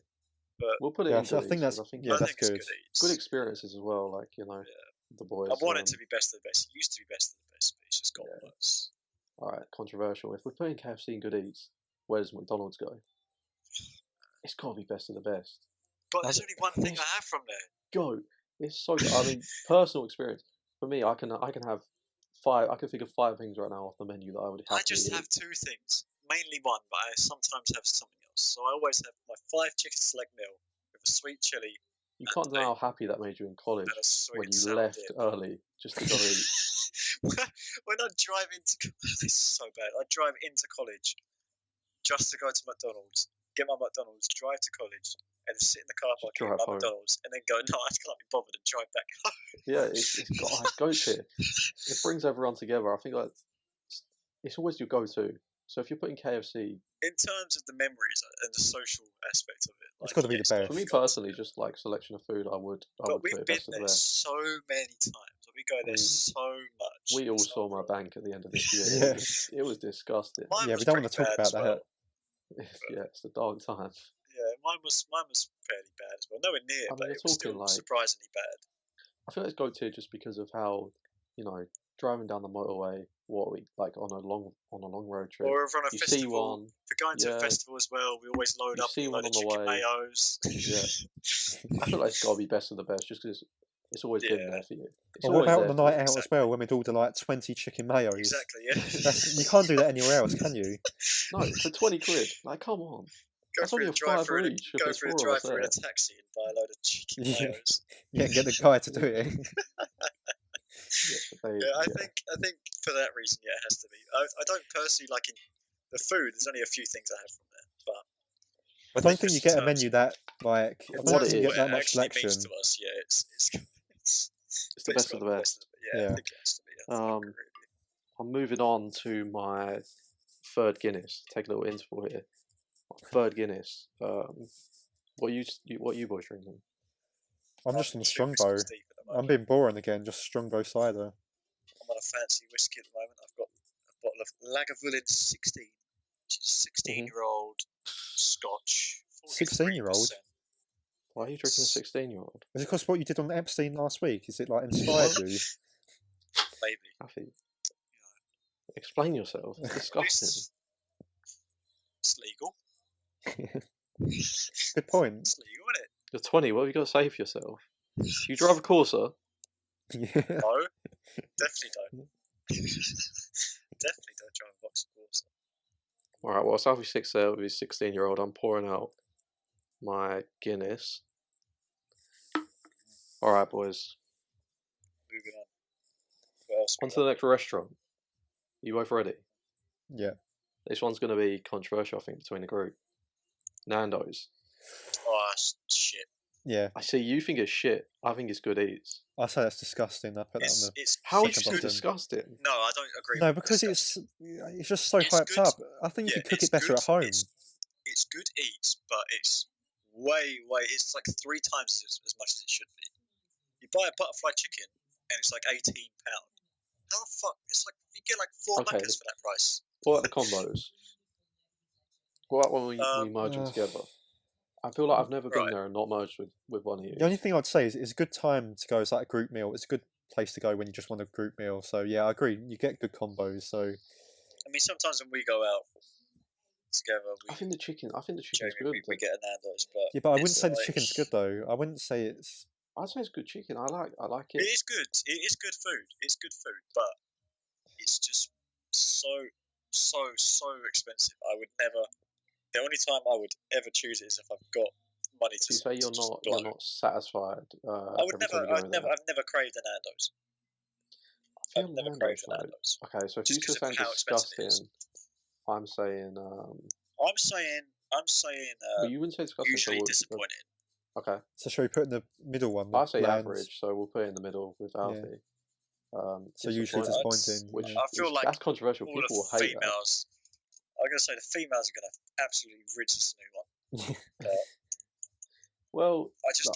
But we'll put it in. So I think that's good. Good experiences as well. Like the boys. I want it to be best of the best. It used to be best of the best, but it's just got worse. All right, controversial. If we're putting KFC in good eats, where does McDonald's go? It's got to be best of the best. But there's only one thing I have from there. Go. It's so good. I mean, personal experience. For me, I can have 5. I can think of 5 things right now off the menu that I would have. I just have 2 things. Mainly one, but I sometimes have something else. So I always have my 5 chicken select meal with a sweet chili. You can't know how happy that made you in college when you left early just to go eat. When I drive into this is so bad. I drive into college just to go to McDonald's, get my McDonald's, drive to college, and sit in the car park at McDonald's, and then go, no, I can't be bothered, and drive back home. Yeah, it's go-to. It brings everyone together. I think it's always your go-to. So if you're putting KFC... In terms of the memories and the social aspect of it... It's got to be the best. For me personally, just like selection of food, I would But we've been there so many times. We go there so much. We all saw my bank at the end of this year. It was disgusting. We don't want to talk about that. It's the dark time. Yeah, mine was fairly bad as well. Nowhere near, but it was still surprisingly bad. I feel like it's go-to just because of how, driving down the motorway, what we like on a long road trip. Or on a you festival. See one, if we're going to a festival as well, we always load up see a one load of on the chicken way. mayos. Yeah. I feel like it's got to be best of the best, just because it's always been there for you. Well, what about on the night out as well, when we'd order like 20 chicken mayos? Exactly, yeah. You can't do that anywhere else, can you? No, for 20 quid. Like, come on. That's only a $5 each. Go through the drive-through in a taxi and buy a load of chicken mayos. Yeah, and get the guy to do it. I think for that reason, it has to be. I don't personally like the food. There's only a few things I have from there, but I don't think you get a menu that like. I don't think you get that much selection. To us, yeah, it's the best of the best. Yeah, I think it has to be. I'm moving on to my third Guinness. Take a little interval here. Third Guinness. What you boys drinking? I'm just on Strongbow. I'm being boring again. Just Strongbow cider. I'm on a fancy whiskey at the moment. I've got a bottle of Lagavulin 16, which is 16-year-old Scotch. 16-year-old. Why are you drinking a 16-year-old? Is it because what you did on Epstein last week? Is it like inspired you? Maybe. Happy. Explain yourself. It's disgusting. It's legal. Good point. It's legal, isn't it? You're 20. What have you got to say for yourself? You drive a Corsa? Yeah. No, definitely don't. Definitely don't drive a Vauxhall Corsa. Alright, well, Southie Six there with his 16-year-old. I'm pouring out my Guinness. Alright, boys. Moving on. What else? On to the next restaurant. You both ready? Yeah. This one's going to be controversial, I think, between the group. Nando's. Oh, that's shit. Yeah. I see you think it's shit. I think it's good eats. I say that's disgusting. I put that on the. How is it disgusting? No, I don't agree. No, because it's just so hyped up. I think you could cook it better at home. It's good eats, but it's way. It's like 3 times as much as it should be. You buy a butterfly chicken, and it's like £18. How the fuck? It's like you get like 4 Maccas for that price. What about the combos? What about when we merge them together? I feel like I've never been there and not merged with one of you. The only thing I'd say is it's a good time to go as like a group meal. It's a good place to go when you just want a group meal. So yeah, I agree. You get good combos. So I mean, sometimes when we go out together, I think the chicken's good. We get a Nando's, but yeah, but I wouldn't say the chicken's good though. I wouldn't say it's. I'd say it's good chicken. I like it. It is good. It is good food. It's good food, but it's just so expensive. I would never. The only time I would ever choose it is if I've got money to. You say you're not satisfied. I've never craved a Nando's. I've never craved a Nando's. Okay, so if you just saying disgusting, I'm saying. I'm saying. But you wouldn't say disgusting. Usually disappointed. Okay. So shall we put in the middle one? I say average, so we'll put it in the middle with Alfie. So usually disappointing. Which I feel like that's controversial. People will hate females. I'm going to say the females are going to absolutely rid us a new one. Well,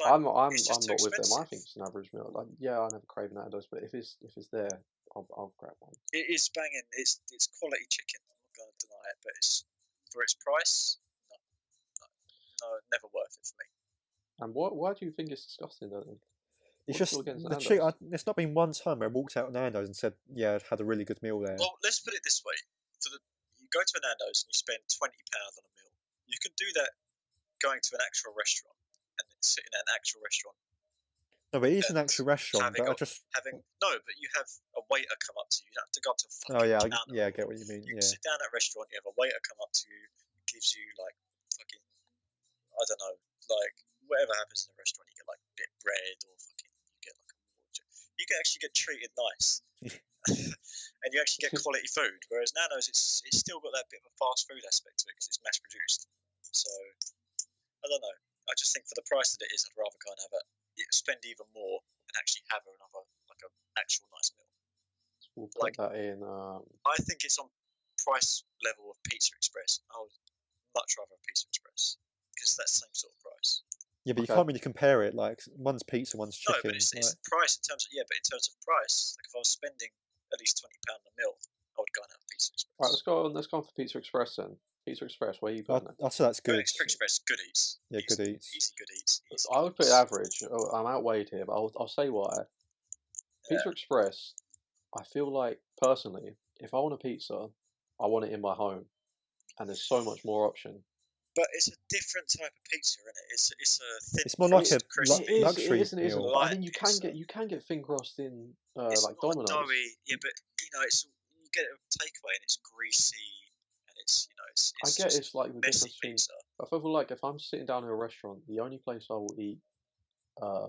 I'm not with them. I think it's an average meal. Like, I never crave Nando's, but if it's there, I'll grab one. It is banging. It's quality chicken. I'm not going to deny it, but it's for its price. No, never worth it for me. And why do you think it's disgusting, though? It's just it's not been one time where I walked out of Nando's and said, "Yeah, I'd had a really good meal there." Well, let's put it this way: you go to a Nando's and you spend £20 on a meal. You can do that going to an actual restaurant and sitting at an actual restaurant. No, but it is an actual restaurant. But but you have a waiter come up to you. You don't have to go up to a fucking counter. I get what you mean. You can sit down at a restaurant. You have a waiter come up to you, gives you like fucking, I don't know, like whatever happens in the restaurant. You get like a bit of bread or fucking you get like a water. You can actually get treated nice. And you actually get quality food, whereas Nando's it's still got that bit of a fast food aspect to it because it's mass produced. So I don't know. I just think for the price that it is, I'd rather go and spend even more and actually have another like an actual nice meal. We'll put that in. I think it's on price level of Pizza Express. I would much rather have Pizza Express because that's the same sort of price. Yeah, but you can't really compare it. Like one's pizza, one's chicken. No, but it's price in terms of but in terms of price, like if I was spending at least £20 a meal, I would go and have Pizza Express. Right, let's go on for Pizza Express then. Pizza Express, where are you putting it? I'd say that's good. Pizza Express, good eats. Yeah, good eats. Easy good eats. I would put it average. I'm outweighed here, but I'll say why. Pizza Express, I feel like personally, if I want a pizza, I want it in my home, and there's so much more option. But it's a different type of pizza, isn't it? It's a thin It's more like crust, a crispy. luxury It isn't. meal. But I light mean, you pizza. can get thin crust in It's like not Domino's. doughy, yeah, but it's you get it a takeaway and it's greasy and it's I get it's like the messy difference between. pizza. I feel like if I'm sitting down in a restaurant, the only place I will eat. I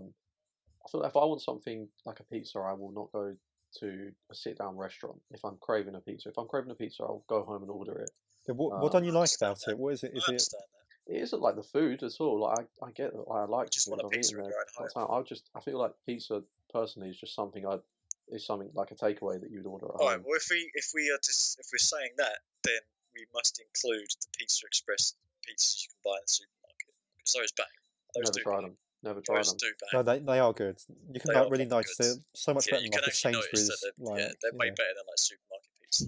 feel like if I want something like a pizza, I will not go to a sit down restaurant. If I'm craving a pizza, I'll go home and order it. What don't you like about it? What is it? Is I it? understand that. It isn't like the food at all. Like I get that. I like You just the food. want a I've pizza eaten in there your own all home. the time. I feel like pizza personally is just something is something like a takeaway that you'd order at All right. home. Well, if we're saying that, then we must include the Pizza Express pizzas you can buy in the supermarket because those bang. Those Never do tried bang. them. Never tried Those them. do bang. No, they are good. You can They are really proper nice. good. They're so much Yeah, better you than can like a actually notice Sainsbury's. that they're way better than like supermarket pizza.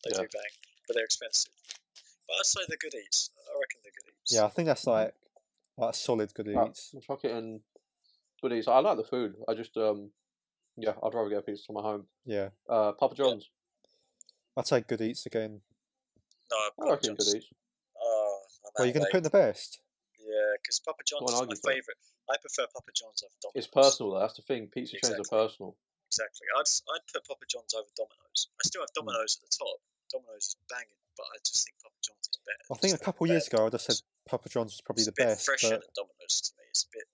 They do bang, but they're expensive. But I'd say they're good eats. I reckon they're good eats. Yeah, I think that's like solid good eats. I'll chuck it in good eats. I like the food. I just yeah, I'd rather get a pizza from my home. Yeah. Papa John's. I'd say good eats again. No, I reckon good eats. Oh, Well, you're going to put in the best. Yeah, because Papa John's is my favourite. I prefer Papa John's over Domino's. It's personal though. That's the thing. Pizza chains are personal. Exactly. I'd put Papa John's over Domino's. I still have Domino's at the top. Domino's is banging, but I just think Papa John's is better. I think a couple of years ago, I just said Papa John's was probably the best. It's a bit fresher than Domino's to me. It's a bit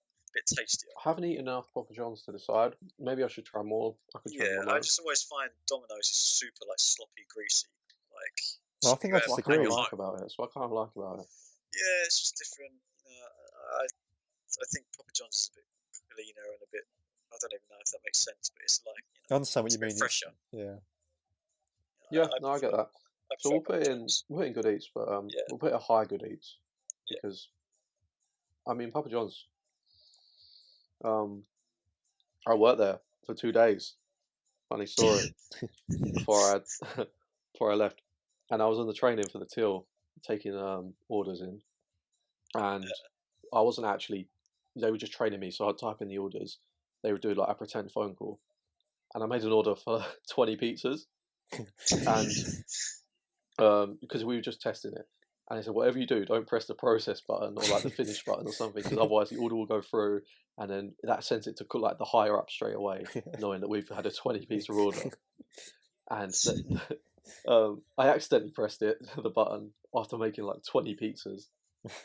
tastier. I haven't eaten enough Papa John's to decide. Maybe I should try more. I just always find Domino's is super like sloppy, greasy. Like. Well, I think that's the great like about it. So I kind of like about it. Yeah, it's just different. I think Papa John's is a bit cleaner and a bit. I don't even know if that makes sense, but it's like I understand what you mean. Fresher. Yeah, I get that. So we'll put in good eats, but we'll put a high good eats because I mean Papa John's. I worked there for 2 days. Funny story. before I left, and I was on the train in for the till, taking orders in, and I wasn't actually. They were just training me, so I'd type in the orders. They would do like a pretend phone call, and I made an order for 20 pizzas, and because we were just testing it, and they said whatever you do, don't press the process button or like the finish button or something, because otherwise the order will go through, and then that sends it to like the higher up straight away, knowing that we've had a 20 pizza order, and I accidentally pressed the button after making like 20 pizzas.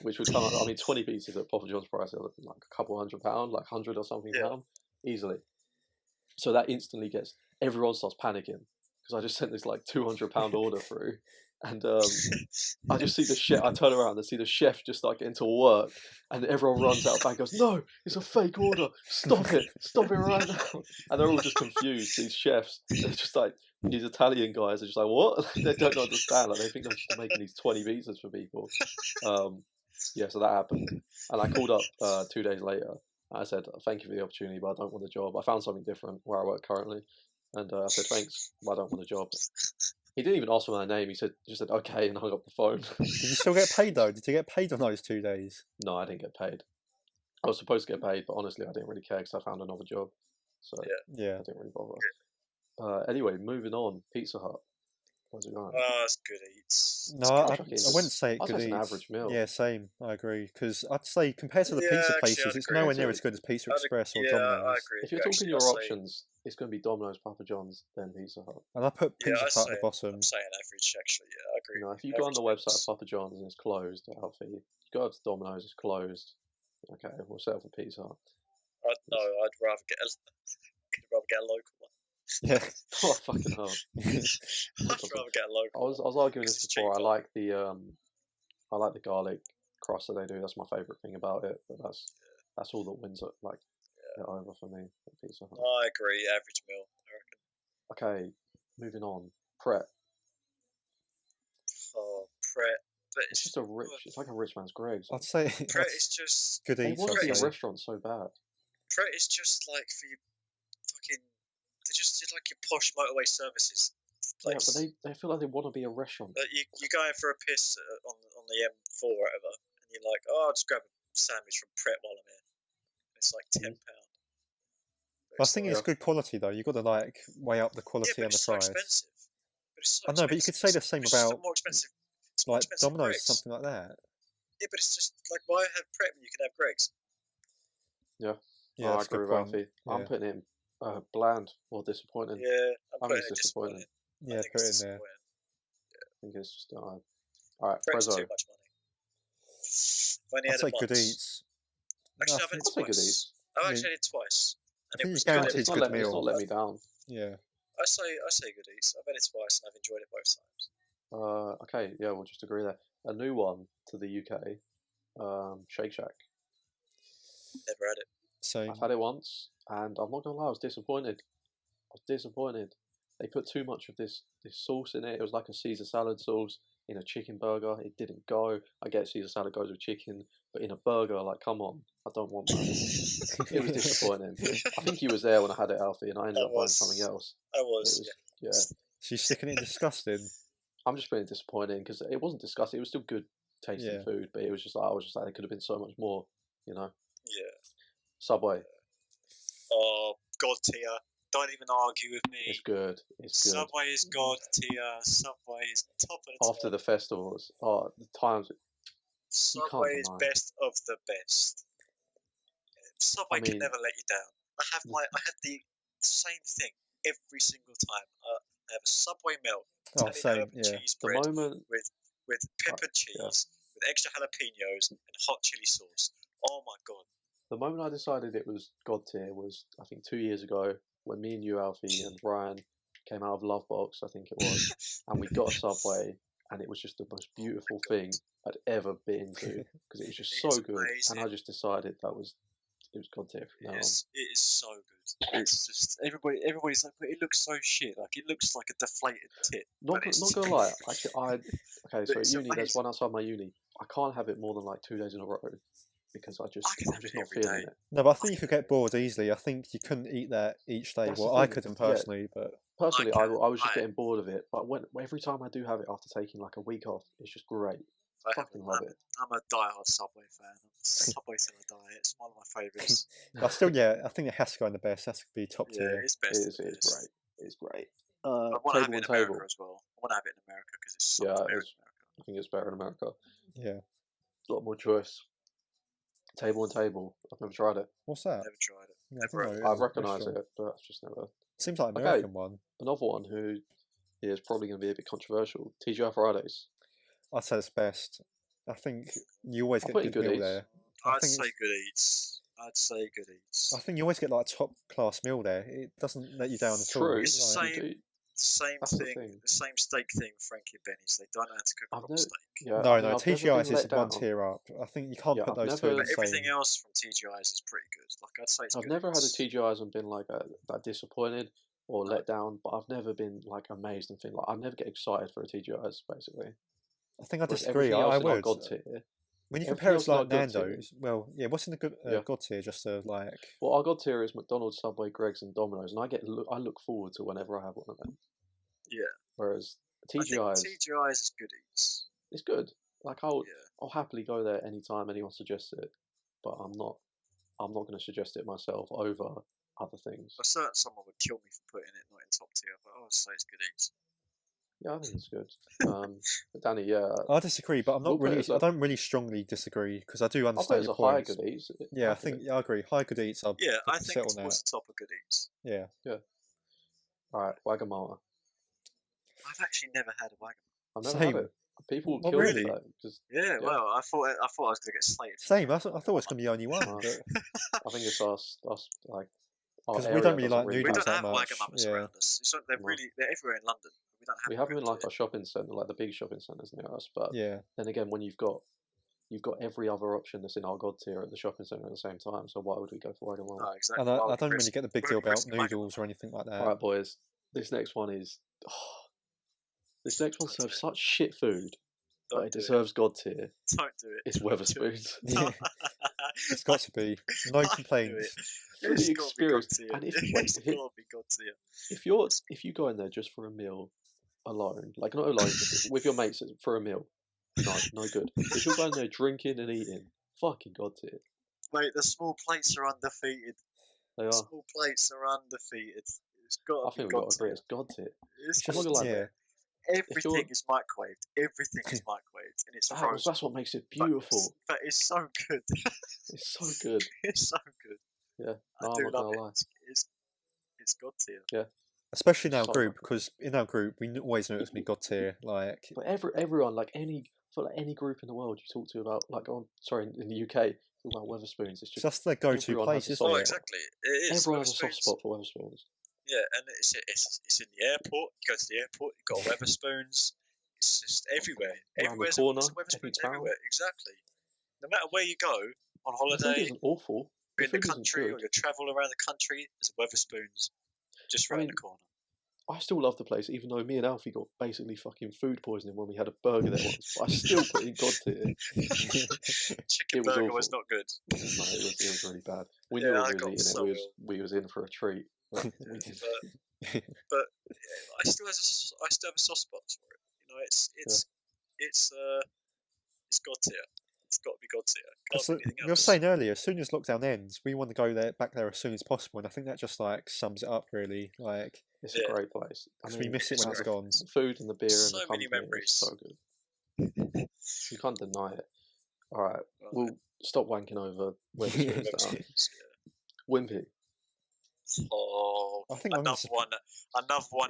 Which would come out, 20 pizzas at Papa John's price, like a couple £100, like 100 or something pound, easily. So that instantly everyone starts panicking, because I just sent this like £200 order through, and I just see the chef, I turn around and see the chef just like getting to work, and everyone runs out back and goes, no, it's a fake order, stop it right now. And they're all just confused, these chefs, they're just like, these Italian guys are just like, what? They don't understand, like they think they're just making these 20 pizzas for people. Yeah, so that happened, and I called up 2 days later. I said, thank you for the opportunity, but I don't want the job. I found something different where I work currently, and I said, thanks, but I don't want the job. He didn't even ask for my name. He just said okay, and hung up the phone. Did you still get paid though? Did you get paid on those 2 days? No, I didn't get paid. I was supposed to get paid, but honestly, I didn't really care because I found another job. So yeah, I didn't really bother. Anyway, moving on. Pizza Hut. How's it going? It's good eats. No, I wouldn't say good eats. An average meal. Yeah, same. I agree. Because I'd say compared to the pizza places, it's nowhere near as good as Pizza Express or Domino's. I agree. If you're talking your options, it's going to be Domino's, Papa John's, then Pizza Hut. And I put Pizza Hut at the bottom. I'm saying average, actually. Yeah, I agree. If you go on the website of Papa John's and it's closed, outfit. You go up to Domino's, it's closed. Okay, we'll settle for Pizza Hut. I'd rather get a local one. Yeah. Oh fucking hell! I'd rather get a local. I was arguing this before. I like the garlic crust that they do. That's my favourite thing about it. But that's all that wins it over for me. Pizza Hut. I agree. Average meal, I reckon. Okay, moving on. Pret. Oh, Pret. But it's just it's like a rich man's grave. I'd say Pret is just good eats. They want to be a restaurant so bad. Pret is just like for you fucking. They're just like your posh motorway services place. Yeah, but they feel like they want to be a restaurant. But you're going for a piss on the M4 or whatever, and you're like, oh, I'll just grab a sandwich from Pret while I'm here. And it's like £10. I think it's good quality though. You've got to like weigh up the quality and the price. Expensive. But it's so I know, but you could say the same about more expensive. Like Domino's, something like that. Yeah, but it's just like, why have Pret when you can have Greg's? Yeah, yeah, I agree with Alfie. Yeah. I'm putting it in bland or disappointing. Yeah, I think it's disappointing. Yeah, put it in there. I think it's just all right. Pret's too much money. I'd say Good Eats. Actually, I've had it twice. I've actually had it twice. And it was guaranteed it's good meal. It's not let me down. Yeah. I say Good Eats. I've had it twice and I've enjoyed it both times. Okay, yeah, we'll just agree there. A new one to the UK, Shake Shack. Never had it. Same. I've had it once, and I'm not gonna lie, I was disappointed. They put too much of this sauce in it. It was like a Caesar salad sauce in a chicken burger. It didn't go. I get Caesar salad goes with chicken, but in a burger, like, come on, I don't want that. It was disappointing. I think you was there when I had it, Alfie, and I ended up buying something else. I was. Yeah. She's sticking it in disgusting. I'm just being disappointed because it wasn't disgusting. It was still good tasting food, but it was just like, I was just like, it could have been so much more, you know. Yeah. Subway. Oh, God tier. Don't even argue with me. It's good. Subway is God tier. Subway is top of the top. After the festivals, the times. Subway is best of the best. Subway can never let you down. I had the same thing every single time. I have a Subway melt. Same. Cheese bread with peppered cheese, with extra jalapenos and hot chili sauce. Oh my God. The moment I decided it was God tier was, I think, 2 years ago when me and you, Alfie, and Ryan came out of Lovebox, I think it was, and we got a Subway, and it was just the most beautiful thing I'd ever been to because it was just so good, and I just decided it was God tier from now on. It is so good. It's just everybody's like, but it looks so shit. Like, it looks like a deflated tit. Not gonna lie, actually, so at uni, there's one outside my uni. I can't have it more than like 2 days in a row because I'm just not feeling it. No, but I think you could get bored easily. I think you couldn't eat that each day. Well, I couldn't personally, but personally, I was just getting bored of it. But every time I do have it after taking like a week off, it's just great. I fucking love it. I'm a diehard Subway fan. Subway till I die. It's one of my favourites. But still, I think it has to go in the best. It has to be top tier. Yeah, it's best. It's great. It's great. I want to have it in America as well. I want to have it in America because it's so better in America. I think it's better in America. Yeah. A lot more choice. Table and Table. I've never tried it. What's that? Never tried it. I recognise it, but I've just never. Seems like an American one. Another one who is probably going to be a bit controversial. TGI Fridays. I'd say it's best. I think you always get good meal there. I'd say Good Eats. I think you always get like a top class meal there. It doesn't let you down at all. True. It's the same thing. The same steak thing. Frankie Benny's. They don't know how to cook a proper steak. Yeah, no. TGI's is one tier up. I think you can't put those two in the same. Everything else from TGI's is pretty good. Like, I'd say I've never had a TGI's and been like that disappointed or let down, but I've never been like amazed and think like I never get excited for a TGI's basically. I think I disagree. I would. God tier. When you compare it to like Nando's, what's in the God tier? Just like. Well, our God tier is McDonald's, Subway, Greg's, and Domino's, and I look forward to whenever I have one of them. Yeah. Whereas TGI's is Good Eats. It's good. Like I'll happily go there anytime anyone suggests it, but I'm not going to suggest it myself over other things. A certain someone would kill me for putting it not in top tier, but I would say it's Good Eats. Yeah, I think it's good. But Danny, I disagree, but I'm not really. I don't really strongly disagree because I do understand your point. High Good Eats. Yeah, I agree. High Good Eats. I think it's towards the top of Good Eats. Yeah. All right, Wagamama. I've actually never had a Wagamama. I've never had it. People kill me for that. Well, I thought I was going to get slated. Same. I thought it was going to be only one. I think it's us like. Because we don't really like noodles we don't that have Wagamamas around us. They're everywhere in London. We have them in like our shopping centre, like the big shopping centres near us. But then again, when you've got every other option that's in our God tier at the shopping centre at the same time, so why would we go for Wagamama? Oh, exactly. And I don't really get the big deal about noodles or anything like that. All right, boys. This next one is. This next one serves such shit food. But it deserves God tier. Don't do it. It's Weatherspoons. It's got to be. No complaints. The experience. And it's got to be God tier. If you go in there just for a meal alone, like not alone, with your mates for a meal, no good. If you're going there drinking and eating, fucking God tier. Mate, the small plates are undefeated. They are. Small plates are undefeated. It's got. I think we've got to agree. It's God tier. It's I'm not gonna lie. Yeah. Everything is microwaved. Everything is microwaved, and it's frozen. That's what makes it beautiful. But it's so good. It's so good. It's so good. Yeah, I do love it. It's God tier. Yeah. Especially in our group, because in our group we always knew it was me God tier. Like, but everyone, like any group in the world you talk to about, like in the UK, talk about Weatherspoons. It's just that's their go-to place, isn't it? Oh, exactly. It is. Everyone has a soft spot for Weatherspoons. Yeah, and it's in the airport. You go to the airport, you've got Weatherspoons. It's just everywhere. Everywhere's Weatherspoons everywhere. Exactly. No matter where you go on holiday, the food isn't awful. In the country, or you travel around the country, there's Weatherspoons just around the corner. I still love the place, even though me and Alfie got basically fucking food poisoning when we had a burger there once. I still put in God tier. Chicken burger was not good. No, it was really bad. We knew we was eating it. We was in for a treat. But I still have a soft spot for it. You know, it's God tier. It's got to be God tier. You were saying earlier, as soon as lockdown ends, we want to go back there as soon as possible, and I think that just like sums it up really. Like, it's a great place. Because we miss it when it's gone. The food and the beer and the many memories. So good. You can't deny it. All right, we'll stop wanking over Weatherspoons. Wimpy. Oh, I think another one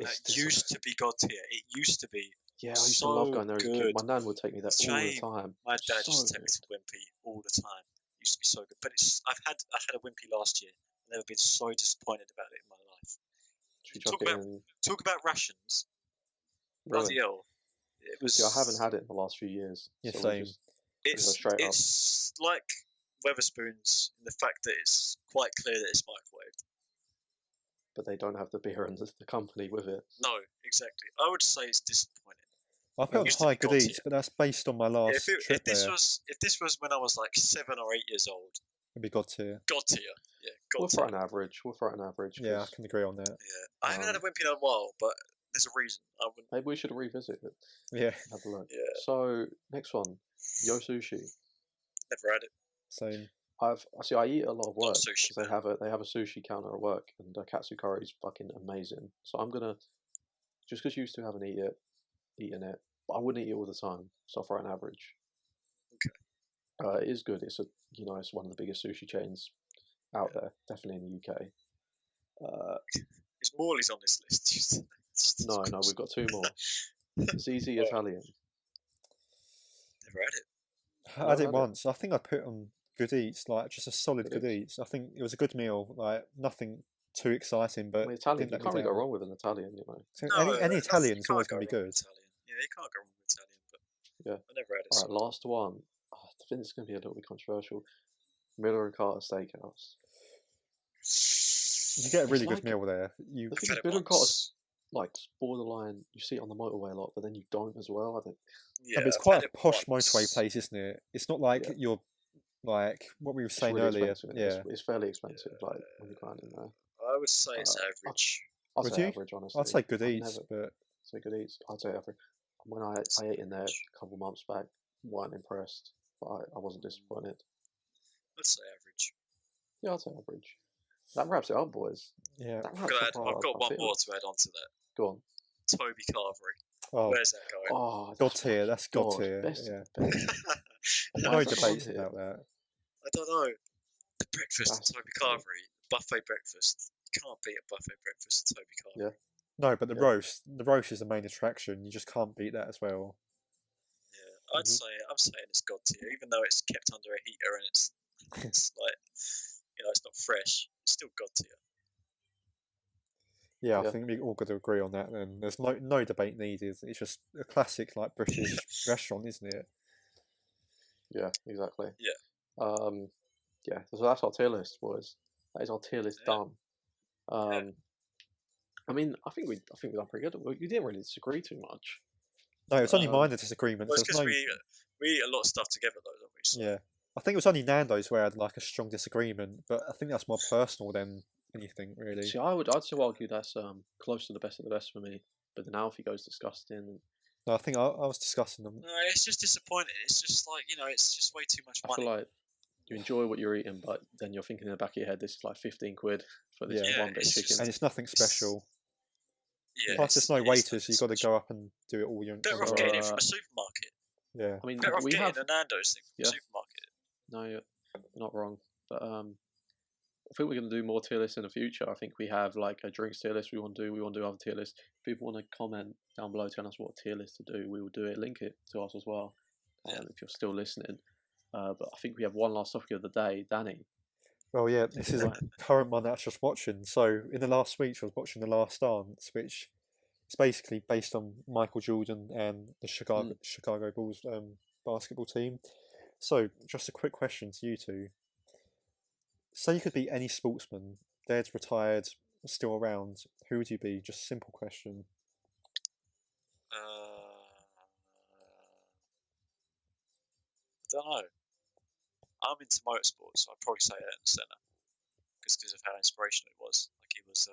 that used to be God tier. It used to be. Yeah, I used to love going there as a kid. My nan would take me there all the time. My dad used to take me to Wimpy all the time. It used to be so good. But I had a Wimpy last year. I've never been so disappointed about it in my life. Talk about rations. Bloody hell. It was. Yeah, I haven't had it in the last few years. Yeah, so same. It's like Weatherspoons in the fact that it's quite clear that it's microwaved. But they don't have the beer and the company with it. No, exactly. I would say it's disappointing. I felt high good eats, but that's based on my last trip if this was when I was like 7 or 8 years old, it'd be God tier. God tier, yeah. We'll throw an average. Yeah, I can agree on that. Yeah, I haven't had a Wimpy in a while, but there's a reason. Maybe we should revisit it. Yeah. Have a look. Yeah. So next one, Yo Sushi. Never had it. Same. I eat a lot of work. Sushi, they have a sushi counter at work, and the katsu curry is fucking amazing. So I'm gonna, just because you used to haven't eaten it, but I wouldn't eat it all the time. So I'll throw an average. Okay. It is good. It's it's one of the biggest sushi chains out there, definitely in the UK. Is Morley's on this list? No, we've got 2 more. ZZ Italian. Never had it. I had it once. I think I put on good eats, like just a solid good eats. I think it was a good meal, like nothing too exciting, but Italian. You can't really go wrong with an Italian, you know. So any Italian is always going to be good. Yeah, you can't go wrong with Italian, but yeah, I never had it. All right, last one. I think this is going to be a little bit controversial. Miller and Carter Steakhouse. You get a really good meal there. The thing is, Miller and Carter's like borderline. You see it on the motorway a lot, but then you don't as well. I think. Yeah, but it's quite a posh motorway place, isn't it? It's not like you're like what we were saying earlier. Yeah, it's fairly expensive. Like when you're going in there. I would say it's average. I'd say average, honestly. I'd say good eats, but say good eats. I'd say average. When I ate in there a couple months back, weren't impressed, but I wasn't disappointed. I'd say average. Yeah, I'd say average. That wraps it up, boys. Yeah. I've got one more to add on to that. Go on. Toby Carvery. Oh. Where's that going? Oh, God tier. That's God tier. Yeah. No debates about that. I don't know. The breakfast at Toby Carvery, buffet breakfast. You can't beat a buffet breakfast at Toby Carvery. Yeah. No, but the roast is the main attraction. You just can't beat that as well. Yeah, I'm saying it's God tier, even though it's kept under a heater and it's like, it's not fresh. It's still God tier. Yeah, I think we all got to agree on that. Then there's no debate needed. It's just a classic like British restaurant, isn't it? Yeah, exactly. Yeah. Yeah. So that's our tier list, boys. That is our tier list done. I mean, I think we've done pretty good. We didn't really disagree too much. No, it's only minor disagreements. Well, it's because we eat a lot of stuff together, though, don't we? So. Yeah, I think it was only Nando's where I had like a strong disagreement, but I think that's more personal than anything really. See, I'd still argue that's close to the best of the best for me. But then Alfie goes disgusting. No, I think I was discussing them. No, it's just disappointing. It's just like it's just way too much money. I feel like you enjoy what you're eating, but then you're thinking in the back of your head, this is like 15 quid for this one bit of chicken. And it's nothing special. Yeah, plus, there's no waiters, you've got to go up and do it all your own. Better off getting it from a supermarket. Yeah. I mean, better off getting a Nando's thing from a supermarket. No, you're not wrong. But I think we're going to do more tier lists in the future. I think we have like a drinks tier list we want to do. We want to do other tier lists. If people want to comment down below, telling us what tier list to do, we will do it. Link it to us as well. If you're still listening. But I think we have one last topic of the day, Danny. Well, yeah, this is a current one that I was just watching. So in the last week, I was watching The Last Dance, which is basically based on Michael Jordan and the Chicago Bulls basketball team. So just a quick question to you two. Say you could be any sportsman, dead, retired, still around, who would you be? Just a simple question. I don't know. I'm into motorsports, so I'd probably say Ayrton Senna, because of how inspirational it was. Like he was,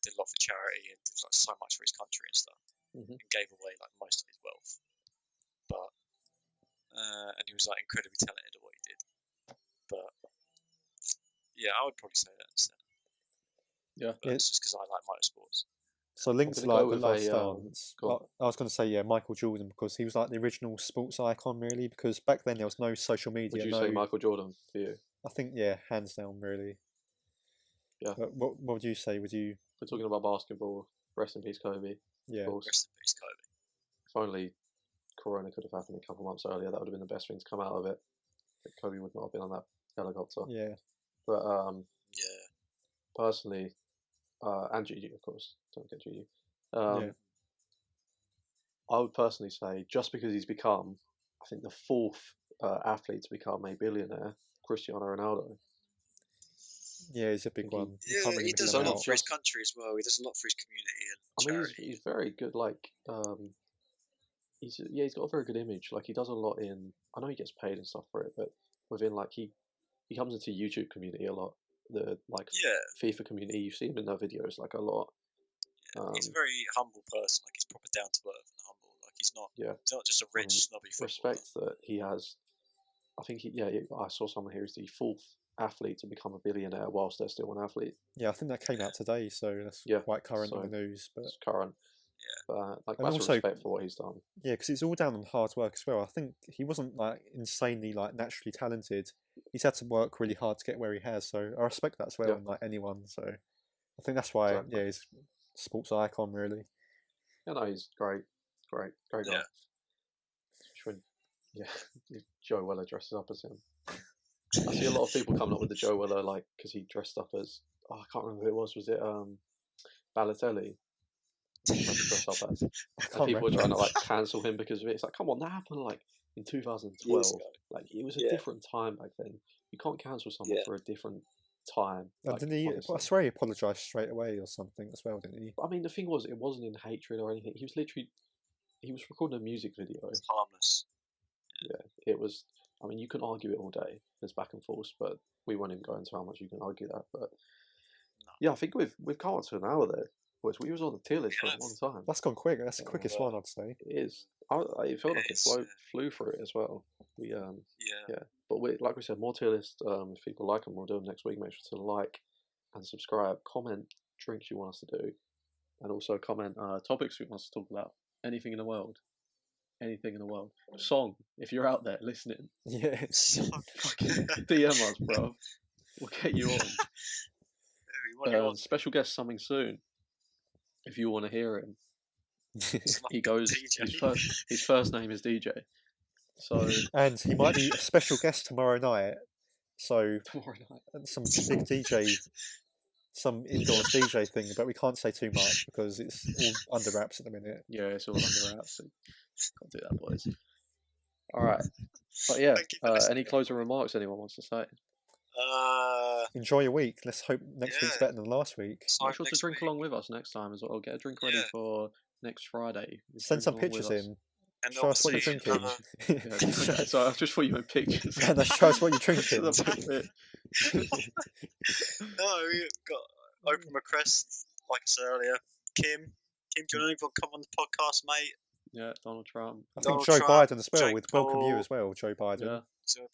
did a lot for charity and did like so much for his country and stuff, and gave away like most of his wealth. But and he was like incredibly talented at what he did. But yeah, I would probably say Ayrton Senna. Yeah, but it's just because I like motorsports. So linked to like The Last Dance, I was going to say Michael Jordan, because he was like the original sports icon really, because back then there was no social media. Would you say Michael Jordan for you? I think hands down really. Yeah. But what would you say? Would you? We're talking about basketball. Rest in peace, Kobe. Yeah. Rest in peace, Kobe. If only Corona could have happened a couple of months earlier, that would have been the best thing to come out of it. But Kobe would not have been on that helicopter. Yeah. But personally, and Gigi, of course. Don't get Gigi. I would personally say, just because he's become, I think, the fourth athlete to become a billionaire, Cristiano Ronaldo. Yeah, he's a big one. Yeah, he does a lot for his country as well. He does a lot for his community and charity. He's very good. Like, he's got a very good image. Like, he does a lot in. I know he gets paid and stuff for it, but within like he comes into YouTube community a lot. The FIFA community, you see him in their videos like a lot. He's a very humble person. Like he's proper down to earth and humble. Like he's not just a rich snobby footballer. Respect that he has. I think I saw someone here is the fourth athlete to become a billionaire whilst they're still an athlete. Yeah, I think that came out today, so that's quite current in the news. But it's current. Yeah, but that's also respect for what he's done. Yeah, because it's all down on hard work as well. I think he wasn't like insanely like naturally talented. He's had to work really hard to get where he has. So I respect that as well in like anyone. So I think that's why he's a sports icon really. Yeah, no, he's great guy. Joe Weller dresses up as him. I see a lot of people coming up with the Joe Weller like because he dressed up as I can't remember who it was. Was it Balotelli? Dressed up as. And people were trying to like cancel him because of it. It's like, come on, that happened like in 2012. Like it was a different time back then. You can't cancel someone for a different time. Like, didn't he? I swear he apologised straight away or something as well, didn't he? I mean, the thing was, it wasn't in hatred or anything. He was recording a music video. It's harmless. Yeah, it was. I mean, you can argue it all day. There's back and forth, but we won't even go into how much you can argue that. But yeah, I think we've come up to an hour there. We was on the tier list for a long time. That's gone quick. That's the quickest one, I'd say. It is. It felt like it flew through it as well. But like we said, more tier list. If people like them, we'll do them next week. Make sure to like and subscribe. Comment drinks you want us to do, and also comment topics you want us to talk about. Anything in the world. Anything in the world. Song, if you're out there listening. Yeah. Fucking DM us, bro. We'll get you on. Special guest coming soon. If you want to hear him. He goes his first name is DJ. So and he might be a special guest tomorrow night. So some big DJ, some indoors DJ thing, but we can't say too much because it's all under wraps at the minute. Yeah, it's all under wraps. Can't do that, boys. All right, but yeah. Any closing remarks anyone wants to say? Enjoy your week. Let's hope next week's better than last week. Make sure to drink along with us next time as well. Get a drink ready for next Friday. Send some pictures in. And show us what you're drinking. So I just thought you meant pictures. And show us what you're drinking. No, we've got open requests, like I said earlier. Kim, do you want to come on the podcast, mate? Yeah, Donald Trump. I think Joe Biden as well. We'd welcome you as well, Joe Biden. Yeah. Joe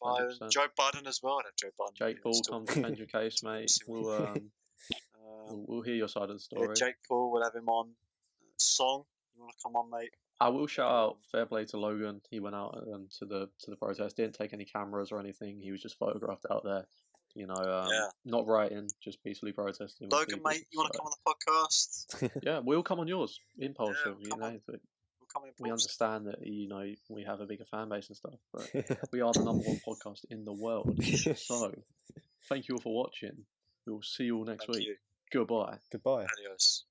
Biden as well. Joe Biden. Jake Paul, come defend your case, mate. We'll hear your side of the story. Yeah, Jake Paul, we'll have him on. Song, you want to come on, mate? I will shout out fair play to Logan. He went out to the protest. Didn't take any cameras or anything. He was just photographed out there. You know, not writing, just peacefully protesting. Logan, mate, you want to come on the podcast? Yeah, we'll come on yours. Impulsive, yeah, we understand that we have a bigger fan base and stuff, but we are the #1 podcast in the world. So, thank you all for watching. We will see you all next week. Goodbye. Goodbye. Adios.